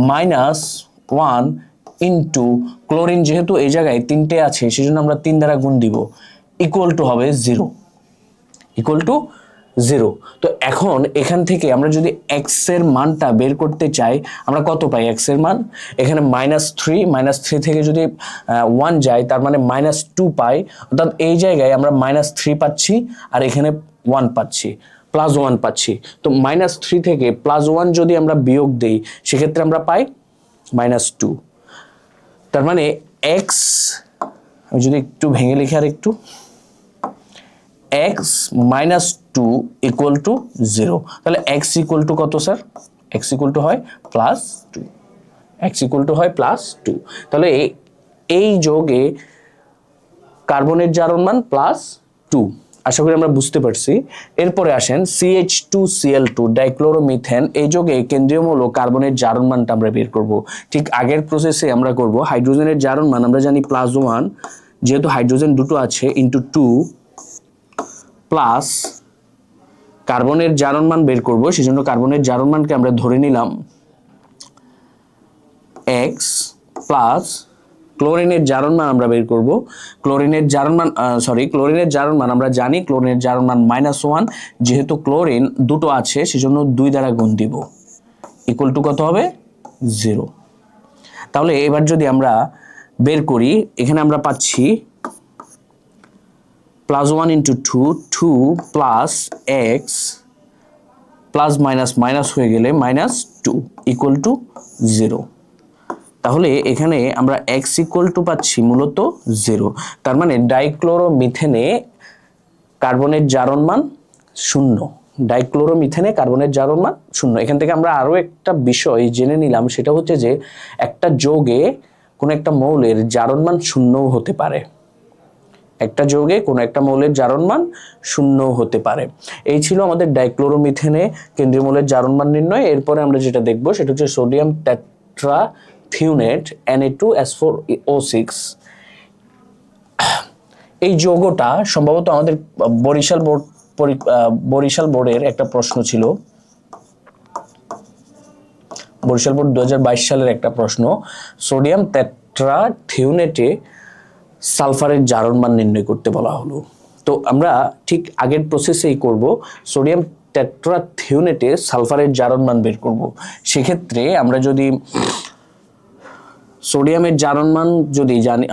-1 ইন্টু ক্লোরিন, যেহেতু এই জায়গায় 3টে আছে সেজন্য আমরা 3 দ্বারা গুণ দিব, ইকুয়াল টু হবে 0, ইকুয়াল টু 0। তো এখন এখান থেকে আমরা যদি x এর মানটা বের করতে চাই, আমরা কত পাই x এর মান? এখানে -3 থেকে যদি 1 যায় তার মানে -2 পাই, অর্থাৎ এই জায়গায় আমরা -3 পাচ্ছি আর এখানে 1 পাচ্ছি, +1 পাচ্ছি। তো -3 থেকে +1 যদি আমরা বিয়োগ দেই সেক্ষেত্রে আমরা পাই -2। তার মানে x, আমি যদি একটু ভেঙে লিখি আর একটু, x -2 ইকুয়াল টু 0। তাহলে x ইকুয়াল টু কত স্যার? x ইকুয়াল টু হয় +2, x ইকুয়াল টু হয় +2। তাহলে এই যৌগে কার্বনের জারণ মান +2। আশা করি আমরা বুঝতে পারছি। এরপরে আসেন CH2Cl2 ডাইক্লোরোমিথেন, এই যৌগে কেন্দ্রীয় মৌল কার্বনের জারণ মানটা আমরা বের করব। ঠিক আগের প্রসেসে আমরা করব। হাইড্রোজেনের জারণ মান আমরা জানি +1, যেহেতু হাইড্রোজেন দুটো আছে, ইন্টু 2 প্লাস কার্বনের জারণ মান বের করব, সেজন্য কার্বনের জারণ মানকে আমরা ধরে নিলাম x, প্লাস ক্লোরিনের জারণ মান আমরা বের করব। ক্লোরিনের জারণ মান আমরা জানি, ক্লোরিনের জারণ মান -1, যেহেতু ক্লোরিন দুটো আছে সেজন্য 2 দ্বারা গুণ দিব, ইকুয়াল টু কত হবে? 0। তাহলে এবার যদি আমরা বের করি, এখানে আমরা পাচ্ছি +1 × 2, 2 plus x plus minus minus হয়ে গেলে -2 = 0। তাহলে এখানে আমরা x = পাচ্ছি মূলত 0। তার মানে ডাইক্লোরোমিথেনে কার্বনের জারণ মান 0। ডাইক্লোরোমিথেনে কার্বনের জারণ মান 0। এখান থেকে আমরা আরো একটা বিষয় জেনে নিলাম, সেটা হচ্ছে যে একটা যৌগে কোন একটা মৌলের জারণ মান 0 হতে পারে। একটা যৌগে কোন একটা মৌলের জারণ মান 0 হতে পারে। এই ছিল আমাদের ডাইক্লোরোমিথেনে কেন্দ্রীয় মৌলের জারণ মান নির্ণয়। এরপরে আমরা যেটা দেখব সেটা হচ্ছে সোডিয়াম টেট্রাথিওনেট Na2S4O6। এই যৌগটা সম্ভবত আমাদের বরিশাল বোর্ডের একটা প্রশ্ন ছিল। বরিশাল বোর্ড 2022 সালের একটা প্রশ্ন। সোডিয়াম টেট্রাথিওনেটে সালফারের জারণ মান নির্ণয় করতে বলা হলো। তো আমরা ঠিক আগের প্রসেসেই করব, সোডিয়াম টেট্রাথিওনেটে সালফারের জারণ মান বের করব। সেক্ষেত্রে আমরা যদি সোডিয়ামের জারণ মান যদি জানি,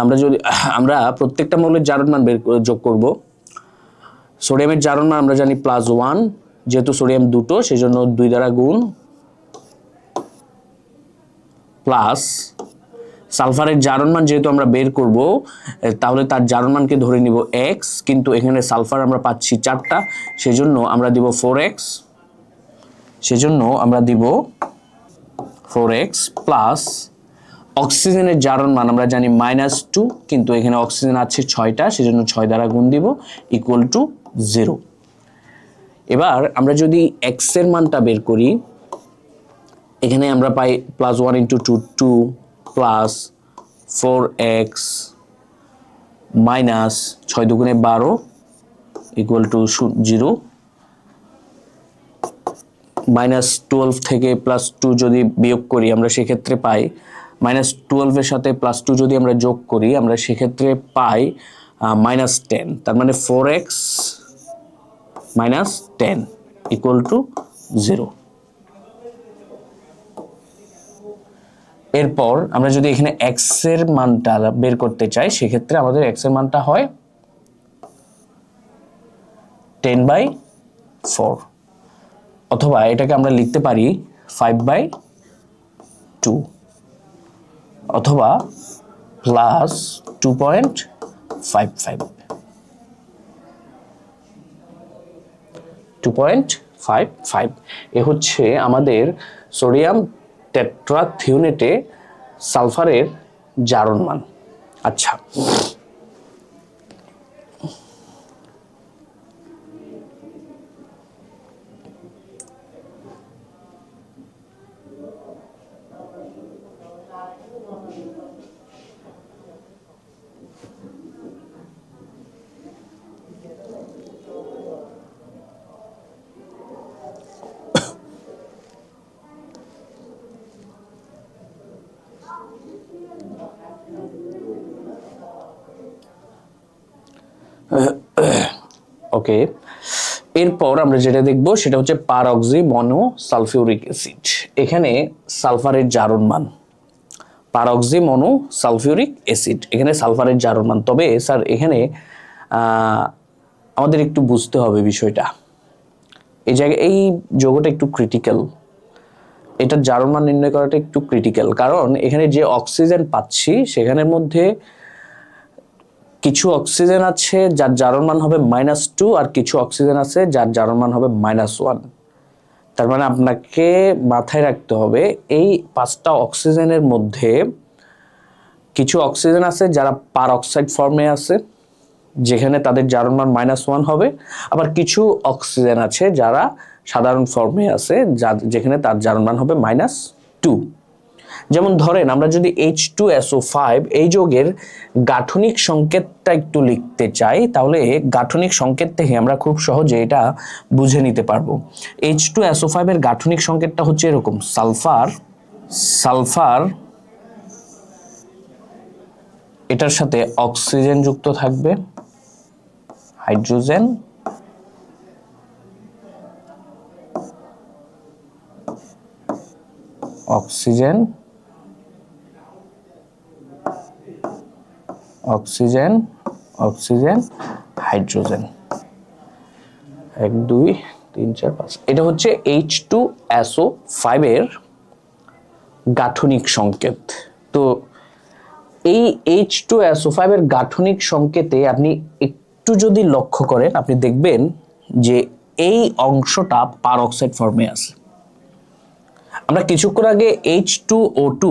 আমরা প্রত্যেকটা মৌলের জারণ মান যোগ করব। সোডিয়ামের জারণ মান আমরা জানি +1, যেহেতু সোডিয়াম দুটো সেজন্য 2 দ্বারা গুণ, প্লাস সালফারের জারণ মান যেহেতু আমরা বের করব তাহলে তার জারণ মানকে ধরে নিব x, কিন্তু এখানে সালফার আমরা পাচ্ছি 4টা, সেজন্য আমরা দিব 4x। সেজন্য আমরা দিব 4x প্লাস অক্সিজেনের জারণ মান আমরা জানি -2, কিন্তু এখানে অক্সিজেন আছে 6টা, সেজন্য 6 দ্বারা গুণ দিব = 0। এবার আমরা যদি x এর মানটা বের করি, এখানে আমরা পাই +1 × 2, 2 প্লাস 4x মাইনাস 6 × 2 = 12 = 0। -12 থেকে +2 যদি বিয়োগ করি আমরা সেক্ষেত্রে পাই -12 এর সাথে +2 যদি আমরা যোগ করি আমরা সেক্ষেত্রে পাই -10। তার মানে 4x - 10 = 0। এরপর আমরা যদি এখানে x এর মানটা বের করতে চাই সেক্ষেত্রে আমাদের x এর মানটা হয় 10/4, অথবা এটাকে আমরা লিখতে পারি 5/2, অথবা +2.55। 2.55 এ হচ্ছে আমাদের সোডিয়াম টেট্রাথিওনেটে সালফারের জারণ মান। আচ্ছা, ওকে, এরপর আমরা যেটা দেখব সেটা হচ্ছে পারঅক্সিমোনোসালফিউরিক অ্যাসিড। এখানে সালফারের জারণ মান, পারঅক্সিমোনোসালফিউরিক অ্যাসিড, এখানে সালফারের জারণ মান। তবে স্যার এখানে আমাদের একটু বুঝতে হবে বিষয়টা, এই জায়গায় এই যৌগটা একটু ক্রিটিক্যাল, এটার জারণ মান নির্ণয় করাটা একটু ক্রিটিক্যাল, কারণ এখানে যে অক্সিজেন পাচ্ছি সেখানের মধ্যে কিছু অক্সিজেন আছে যার জারণ মান হবে -2, আর কিছু অক্সিজেন আছে যার জারণ মান হবে -1। তার মানে আপনাকে মাথায় রাখতে হবে এই 5টা অক্সিজেনের মধ্যে কিছু অক্সিজেন আছে যারা পারঅক্সাইড ফর্মে আছে, যেখানে তাদের জারণ মান -1 হবে, আবার কিছু অক্সিজেন আছে যারা সাধারণ ফর্মে আছে যেখানে তার জারণ মান হবে -2। যেমন ধরেন আমরা যদি H2SO5 এই যৌগের গাঠনিক সংকেতটা একটু লিখতে চাই, তাহলে গাঠনিক সংকেত থেকে আমরা খুব সহজে এটা বুঝে নিতে পারবো। H2SO5 এর গাঠনিক সংকেতটা হচ্ছে এরকম, সালফার এটার সাথে অক্সিজেন যুক্ত থাকবে, hydrogen, oxygen, oxygen oxygen hydrogen, 1 2 3 4 5, এটা হচ্ছে H2SO5 এর গাঠনিক সংকেত। তো এই H2SO5 এর গাঠনিক সংকেতে আপনি একটু যদি লক্ষ্য করেন, আপনি দেখবেন যে এই অংশটা পারঅক্সাইড ফর্মে আছে। আমরা কিছুক্ষণ আগে H2O2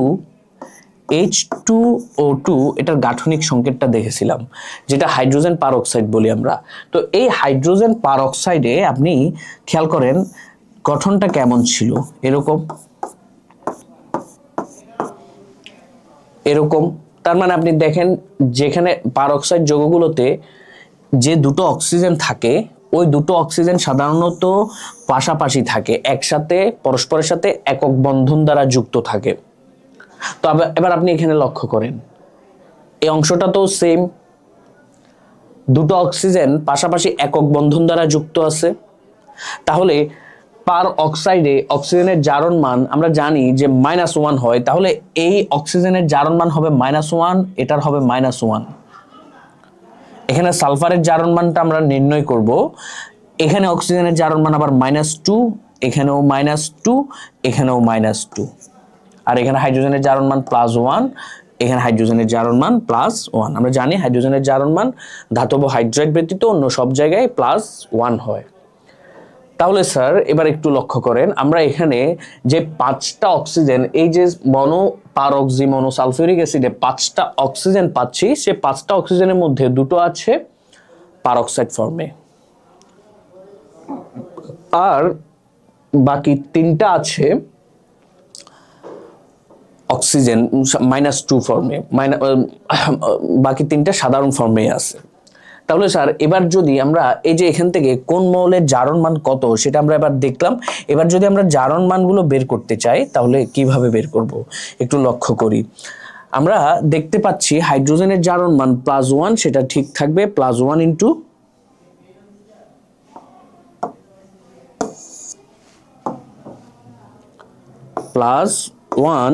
এটার গাঠনিক সংকেতটা দেখেছিলাম, যেটা হাইড্রোজেন পারঅক্সাইড বলি আমরা। তো এই হাইড্রোজেন পারঅক্সাইডে আপনি খেয়াল করেন গঠনটা কেমন ছিল, এরকম এরকম। তার মানে আপনি দেখেন যেখানে পারঅক্সাইড যৌগগুলোতে যে দুটো অক্সিজেন থাকে, ওই দুটো অক্সিজেন সাধারণত পাশাপাশি থাকে, একসাথে পরস্পরের সাথে একক বন্ধন দ্বারা যুক্ত থাকে। তো এবার আপনি এখানে লক্ষ্য করেন এই অংশটা তো সেম, দুটো অক্সিজেন পাশাপাশি একক বন্ধন দ্বারা যুক্ত আছে। তাহলে পার অক্সাইডে অক্সিজেনের জারণ মান আমরা জানি যে -1 হয়, তাহলে এই অক্সিজেনের জারণ মান হবে -1, এটার হবে -1। এখানে সালফারের জারণ মানটা আমরা নির্ণয় করব, এখানে অক্সিজেনের জারণ মান আবার -2, এখানেও -2, এখানেও -2, আর এখানে হাইড্রোজেনের জারণ মান +1, এখানে হাইড্রোজেনের জারণ মান +1। আমরা জানি হাইড্রোজেনের জারণ মান ধাতব হাইড্রাইড ব্যতীত অন্য সব জায়গায় +1 হয়। তাহলে স্যার এবার একটু লক্ষ্য করেন, আমরা এখানে যে 5টা অক্সিজেন, এই যে পারঅক্সি মনোসালফিউরিক অ্যাসিডে 5টা অক্সিজেন পাচ্ছি, সে 5টা অক্সিজেনের মধ্যে দুটো আছে পারঅক্সাইড ফর্মে, আর বাকি 3টা আছে অক্সিজেন -2 ফর্মে, বাকি 3টা সাধারণ ফর্মে আছে। তাহলে স্যার এবার যদি আমরা এই যে এখান থেকে কোন মৌলের জারণ মান কত সেটা আমরা এবার দেখলাম, এবার যদি আমরা জারণ মানগুলো বের করতে চাই তাহলে কিভাবে বের করব একটু লক্ষ্য করি। আমরা দেখতে পাচ্ছি হাইড্রোজেনের জারণ মান +1, সেটা ঠিক থাকবে, +1 ইন্টু +1,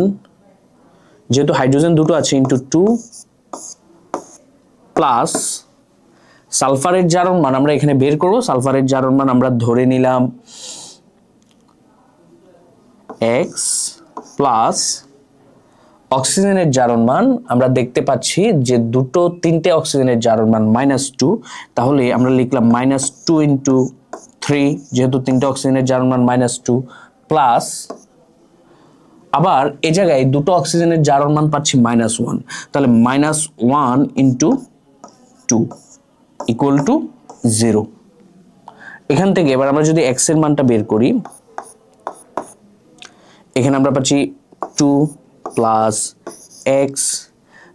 যেহেতু হাইড্রোজেন দুটো আছে, ইন্টু 2 প্লাস সালফারের জারণ মান আমরা এখানে বের করব। সালফারের জারণ মান আমরা ধরে নিলাম x, প্লাস অক্সিজেনের জারণ মান আমরা দেখতে পাচ্ছি যে তিনটে অক্সিজেনের জারণ মান -2, তাহলে আমরা লিখলাম -2 ইন্টু 3, যেহেতু তিনটে অক্সিজেনের জারণ মান -2, প্লাস আবার এই জায়গায় দুটো অক্সিজেনের জারণ মান পাচ্ছি -1, তাহলে -1 ইন্টু 2 ইকুয়াল টু 0। এখান থেকে এবার আমরা যদি x এর মানটা বের করি, এখানে আমরা পাচ্ছি 2 প্লাস x,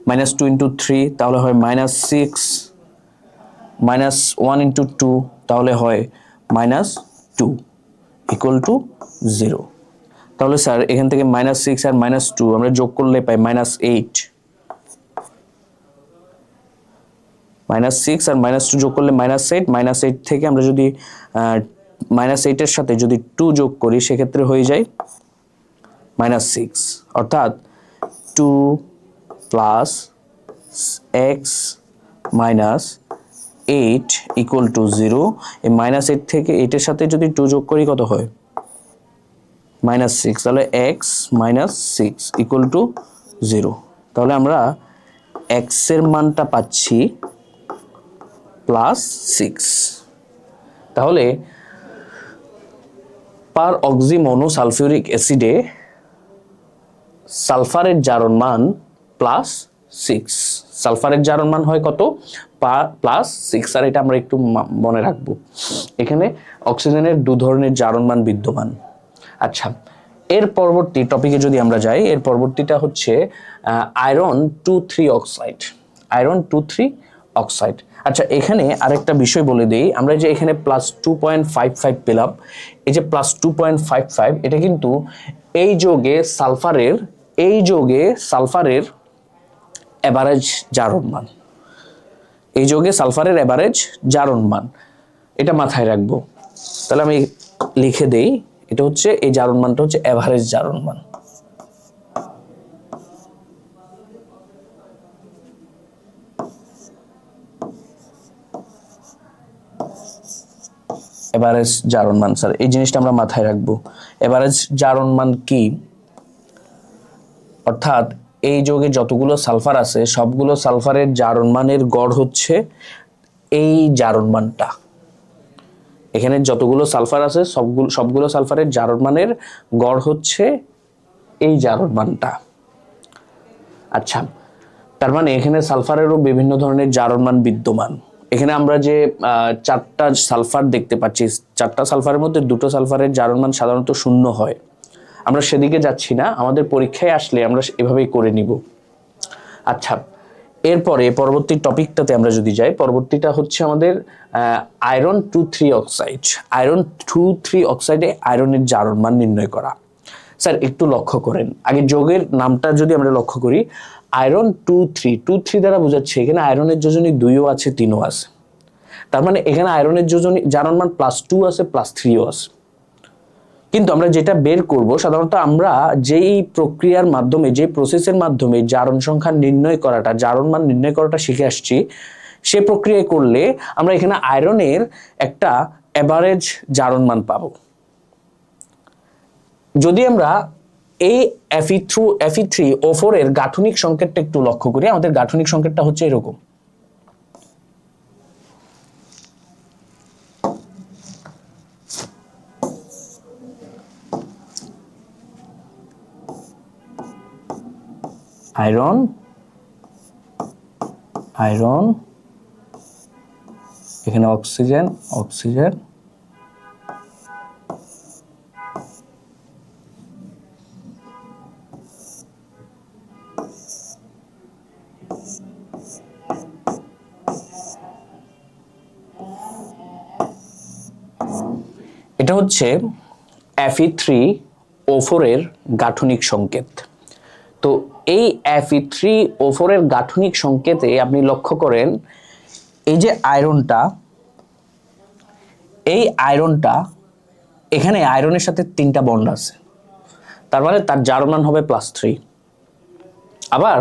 -2 ইন্টু 3 তাহলে হয় -6, -1 ইন্টু 2 তাহলে হয় -2 ইকুয়াল টু 0। তাহলে স্যার এখান থেকে -6 আর -2 আমরা যোগ করলে পাই -8, -6 আর -2 যোগ করলে -8, -8 থেকে আমরা যদি -8 এর সাথে যদি 2 যোগ করি সেক্ষেত্রে হয়ে যায় -6, অর্থাৎ 2 plus x minus 8 equal to 0। এই -8 থেকে 8 এর সাথে যদি 2 যোগ করি কত হয় -6, তাহলে x মাইনাস 6 ইকুয়াল টু 0। তাহলে আমরা x এর মানটা পাচ্ছি +6। তাহলে পার অক্সি মনোসালফিউরিক অ্যাসিডে সালফারের জারণ মান +6, সালফারের জারণ মান হয় কত +6, আর এটা আমরা একটু মনে রাখবো, এখানে অক্সিজেনের দু ধরনের জারণ মান বিদ্যমান। আচ্ছা, এর পরবর্তী টপিকে যদি আমরা যাই, এর পরবর্তীটা হচ্ছে আয়রন 2,3 অক্সাইড, আয়রন 2,3 অক্সাইড। আচ্ছা, এখানে আরেকটা বিষয় বলে দেই, আমরা যে এখানে +2.55 পেলাম, এই যে +2.55 এটা কিন্তু এই যৌগে সালফারের এভারেজ জারণ মান, এই যৌগে সালফারের এভারেজ জারণ মান, এটা মাথায় রাখবো। তাহলে আমি লিখে দেই, এটা হচ্ছে এই জারণ মানটা হচ্ছে এভারেজ জারণ মান। এভারেজ জারণ মান। স্যার এই জিনিসটা আমরা মাথায় রাখবো। এভারেজ জারণ মান কি? অর্থাৎ এই যৌগে যতগুলো সালফার আছে সবগুলো সালফারের জারণ মানের গড় হচ্ছে এই জারণ মানটা। এখানে যতগুলো সালফার আছে সবগুলো সালফারের জারণ মানের গড় হচ্ছে এই জারণ মানটা। আচ্ছা, তার মানে এখানে সালফারেরও বিভিন্ন ধরনের জারণ মান বিদ্যমান। এখানে আমরা যে 4টা সালফার দেখতে পাচ্ছি, 4টা সালফারের মধ্যে 2টো সালফারের জারণ মান সাধারণত 0 হয়। আমরা সেদিকে যাচ্ছি না, আমাদের পরীক্ষায় আসলে আমরা এভাবেই করে নিব। আচ্ছা, এরপরে পরবর্তী টপিকটাতে আমরা যদি যাই, পরবর্তীটা হচ্ছে আমাদের আয়রন 2,3 অক্সাইড। আয়রন 2,3 অক্সাইডে আয়রনের জারণ মান নির্ণয় করা। স্যার একটু লক্ষ্য করেন, আগে যৌগের নামটা যদি আমরা লক্ষ্য করি, আয়রন 2,3 দ্বারা বোঝাচ্ছে এখানে আয়রনের যোজনী 2ও আছে 3ও আছে। তার মানে এখানে আয়রনের যোজনী জারণ মান +2 আছে +3ও আছে। কিন্তু আমরা যেটা বের করব, সাধারণত আমরা যেই প্রক্রিয়ার মাধ্যমে, যে প্রসেসের মাধ্যমে জারণ সংখ্যা নির্ণয় করাটা, জারণ মান নির্ণয় করাটা শিখে আসছি, সে প্রক্রিয়া করলে আমরা এখানে আয়রনের একটা এভারেজ জারণ মান পাবো। যদি আমরা এই Fe3O4 এর গাঠনিক সংকেতটা একটু লক্ষ্য করি, আমাদের গাঠনিক সংকেতটা হচ্ছে এরকম। আয়রন আয়রন এখানে অক্সিজেন অক্সিজেন, এটা হচ্ছে Fe3O4 এর গাঠনিক সংকেত। তো এই Fe3O4 এর গাঠনিক সংকেতে আপনি লক্ষ্য করেন, এই যে আয়রনটা, এই আয়রনটা, এখানে আয়রনের সাথে 3টা বন্ড আছে, তার মানে তার জারণ মান হবে +3। আবার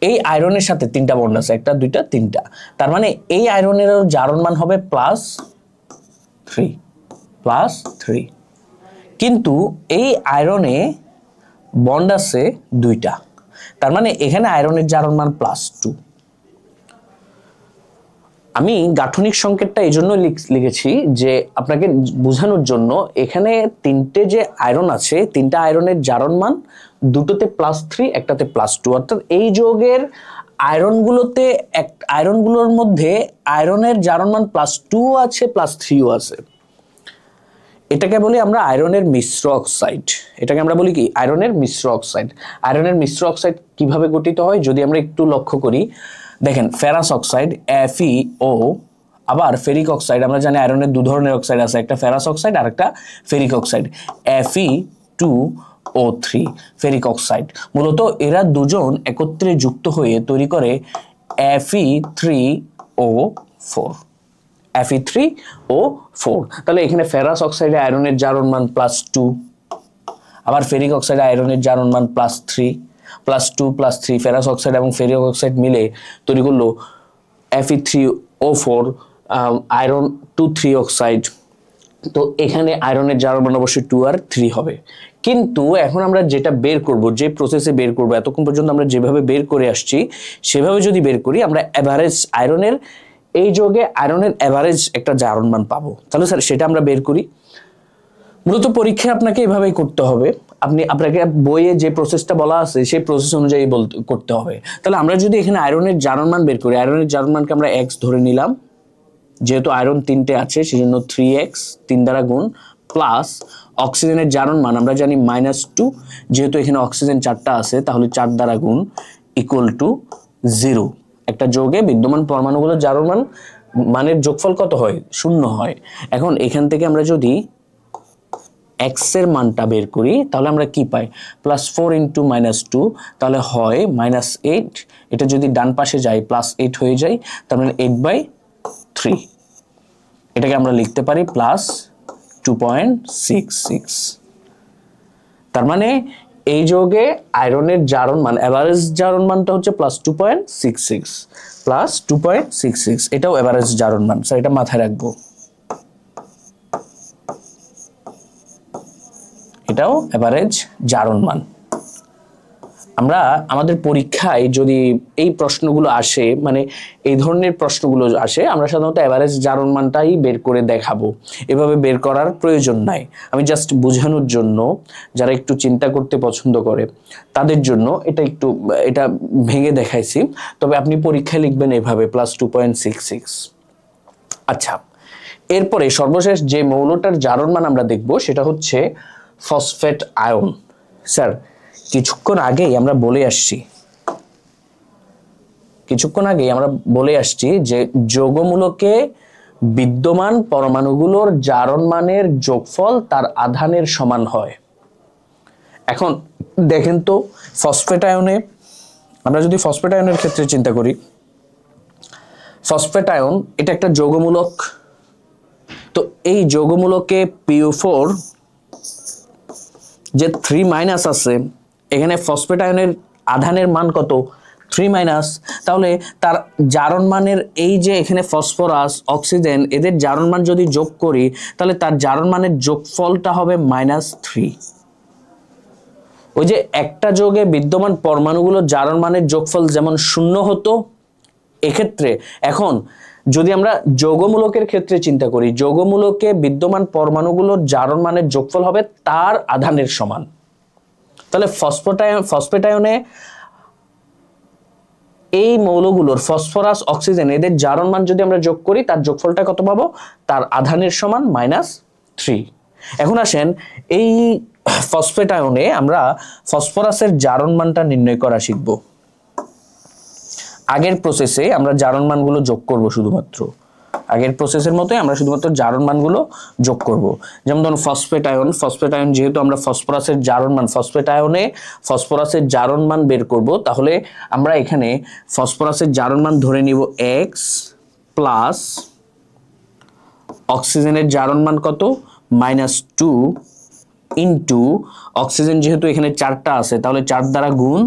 এই আয়রনের সাথে 3টা বন্ড আছে, 1টা 2টা 3টা, তার মানে এই আয়রনের জারণ মান হবে +3। কিন্তু এই আয়রনে বন্ড আছে 2টা, তার মানে এখানে আয়রনের জারণ মান +2। আমি গাঠনিক সংকেতটা এই জন্য লিখেছি যে আপনাকে বোঝানোর জন্য, এখানে 3টে যে আয়রন আছে, 3টা আয়রনের জারণ মান 2টোতে +3, একটাতে +2। অর্থাৎ এই যৌগের আয়রনগুলোর মধ্যে আয়রনের জারণ মান +2 আছে +3ও আছে। এটাকে বলি আমরা আয়রনের মিশ্র অক্সাইড। এটাকে আমরা বলি কি? আয়রনের মিশ্র অক্সাইড। আয়রনের মিশ্র অক্সাইড কিভাবে গঠিত হয় যদি আমরা একটু লক্ষ্য করি, দেখেন ফেরাস অক্সাইড FeO, আবার ফেরিক অক্সাইড, আমরা জানি আয়রনের 2 ধরনের অক্সাইড আছে, একটা ফেরাস অক্সাইড আর একটা ferric oxide, Fe2O3 ferric oxide. মূলত এরা দুজন একত্রে যুক্ত হয়ে তৈরি করে Fe3O4। Fe3O4। তাহলে এখানে ফেরাস অক্সাইডে আয়রনের জারণ মান +2, আবার ফেরিক অক্সাইডে আয়রনের জারণ মান +3, +2 +3, ফেরাস অক্সাইড এবং ফেরিক অক্সাইড মিলে তৈরি করলো Fe3O4 আয়রন 2,3 অক্সাইড। তো এখানে আয়রনের জারণ মান অবশ্যই 2 আর 3 হবে। কিন্তু এখন আমরা যেটা বের করব, যে প্রসেসে বের করব, এতক্ষণ পর্যন্ত আমরা যেভাবে বের করে আসছি সেভাবে যদি বের করি, আমরা এভারেজ আয়রনের, এই যৌগে আয়রনের এভারেজ একটা জারণ মান পাবো। তাহলে স্যার সেটা আমরা বের করি। মূলত পরীক্ষায় আপনাকে এভাবেই করতে হবে, আপনাকে বইয়ে যে প্রসেসটা বলা আছে সেই প্রসেস অনুযায়ী করতে হবে। তাহলে আমরা যদি এখানে আয়রনের জারণ মান বের করি, আয়রনের জারণ মানকে আমরা x ধরে নিলাম, যেহেতু আয়রন 3টে আছে সেজন্য 3x 3 দ্বারা গুণ, প্লাস অক্সিজেনের জারণ মান আমরা জানি -2, যেহেতু এখানে অক্সিজেন 4টা আছে তাহলে 4 দ্বারা গুণ ইকুয়াল টু 0। একটা যৌগে বিদ্যমান পরমাণুগুলোর জারণ মানের যোগফল কত হয়? 0 হয়। এখন এখান থেকে আমরা যদি x এর মানটা বের করি তাহলে আমরা কি পাই? +4 × -2, তাহলে হয় -8। এটা যদি ডান পাশে যায় +8 হয়ে যায়, তার মানে 8/3। এটাকে আমরা লিখতে পারি +2.66। তার মানে এই যৌগে আয়রনের জারণ মান, এভারেজ জারণ মানটা হচ্ছে +2.66, এটাও এভারেজ জারণ মান। স্যার এটা মাথায় রাখবো। এটাও এভারেজ জারণ মান। আমরা আমাদের পরীক্ষায় যদি এই প্রশ্নগুলো আসে, মানে এই ধরনের প্রশ্নগুলো আসে, আমরা সাধারণত এভারেজ জারণ মানটাই বের করে দেখাবো। এভাবে বের করার প্রয়োজন নাই, আমি জাস্ট বোঝানোর জন্য, যারা একটু চিন্তা করতে পছন্দ করে তাদের জন্য এটা ভেঙে দেখাইছি। তবে আপনি পরীক্ষায় লিখবেন এভাবে +2.66। আচ্ছা, এরপরে সর্বশেষ যে মৌলটার জারণ মান আমরা দেখব সেটা হচ্ছে ফসফেট আয়ন। স্যার, কিছুক্ষণ আগেই আমরা বলে আসছি যে যৌগমূলকে বিদ্যমান পরমাণুগুলোর জারণ মানের যোগফল তার আধানের সমান হয়। এখন দেখেন তো, ফসফেট আয়নে, আমরা যদি ফসফেট আয়নের ক্ষেত্রে চিন্তা করি, ফসফেট আয়ন এটা একটা যৌগমূলক। তো এই যৌগমূলকে PO4 যে 3- আছে, এখানে ফসফেট আয়নের আধানের মান কত? 3-। তাহলে তার জারণ মানের এই যে এখানে ফসফরাস, অক্সিজেন, এদের জারণ মান যদি যোগ করি তাহলে তার জারণ মানের যোগফলটা হবে -3। ওই যে একটা যৌগে বিদ্যমান পরমাণুগুলোর জারণ মানের যোগফল যেমন 0 হতো, এক্ষেত্রে এখন যদি আমরা যৌগমূলকের ক্ষেত্রে চিন্তা করি, যৌগমূলকে বিদ্যমান পরমাণুগুলোর জারণ মানের যোগফল হবে তার আধানের সমান। তাহলে ফসফেট আয়নে এই মৌলগুলোর ফসফরাস, অক্সিজেন, এদের জারণ মান যদি আমরা যোগ করি তার যোগফলটা কত পাবো? তার আধানের সমান -3। এখন আসেন, এই ফসফেট আয়নে আমরা ফসফরাসের জারণ মানটা নির্ণয় করা শিখব। আগের প্রসেসে আমরা জারণ মানগুলো যোগ করব, শুধুমাত্র আগের প্রসেসের মতোই আমরা শুধুমাত্র জারণ মানগুলো যোগ করব। যেমন ধরুন ফসফেট আয়ন যেহেতু আমরা ফসফরাসের জারণ মান, ফসফেট আয়নে ফসফরাসের জারণ মান বের করব, তাহলে আমরা এখানে ফসফরাসের জারণ মান ধরে নিব x প্লাস অক্সিজেনের জারণ মান কত? -2 ইন্টু অক্সিজেন যেহেতু এখানে 4টা আছে, তাহলে 4 দ্বারা গুণ,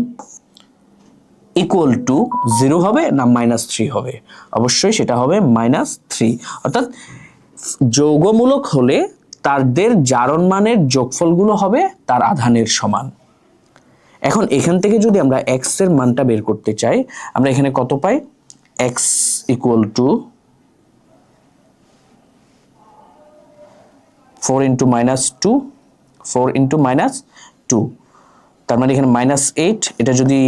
ইকুয়াল টু 0 হবে না -3 হবে? অবশ্যই সেটা হবে -3। অর্থাৎ যৌগমূলক হলে তাদের জারণ মানের যোগফলগুলো হবে তার আধানের সমান। এখন এখান থেকে যদি আমরা x এর মানটা বের করতে চাই, আমরা এখানে কত পাই? x ইকুয়াল টু 4 × -2, 4 × -2, তার মানে এখানে -8, এটা যদি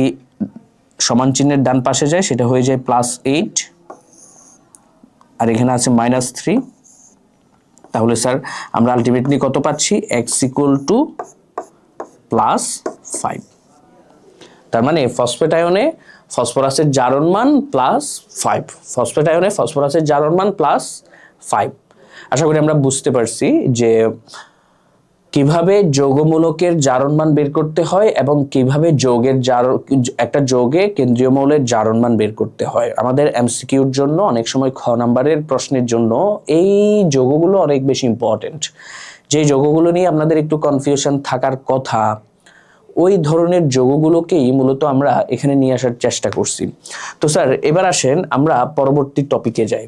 সমান চিহ্নের ডান পাশে যায় সেটা হয়ে যায় +8, আর এখানে আছে -3। তাহলে স্যার আমরা আলটিমেটলি কত পাচ্ছি? x equal to +5। তার মানে ফসফেট আয়নে ফসফরাসের জারণ মান +5, ফসফেট আয়নে ফসফরাসের জারণ মান +5। আশা করি আমরা বুঝতে পারছি যে কিভাবে যৌগমূলকের জারণ মান বের করতে হয় এবং কিভাবে একটা যৌগে কেন্দ্রীয় মৌলের জারণ মান বের করতে হয়। আমাদের MCQর জন্য, অনেক সময় খ নাম্বারের প্রশ্নের জন্য এই যৌগগুলো অনেক বেশি ইম্পর্টেন্ট। যে যৌগগুলো নিয়ে আপনাদের একটু কনফিউশন থাকার কথা, ওই ধরনের যৌগগুলোকেই মূলত আমরা এখানে নিয়ে আসার চেষ্টা করছি। তো স্যার, এবার আসেন আমরা পরবর্তী টপিকে যাই।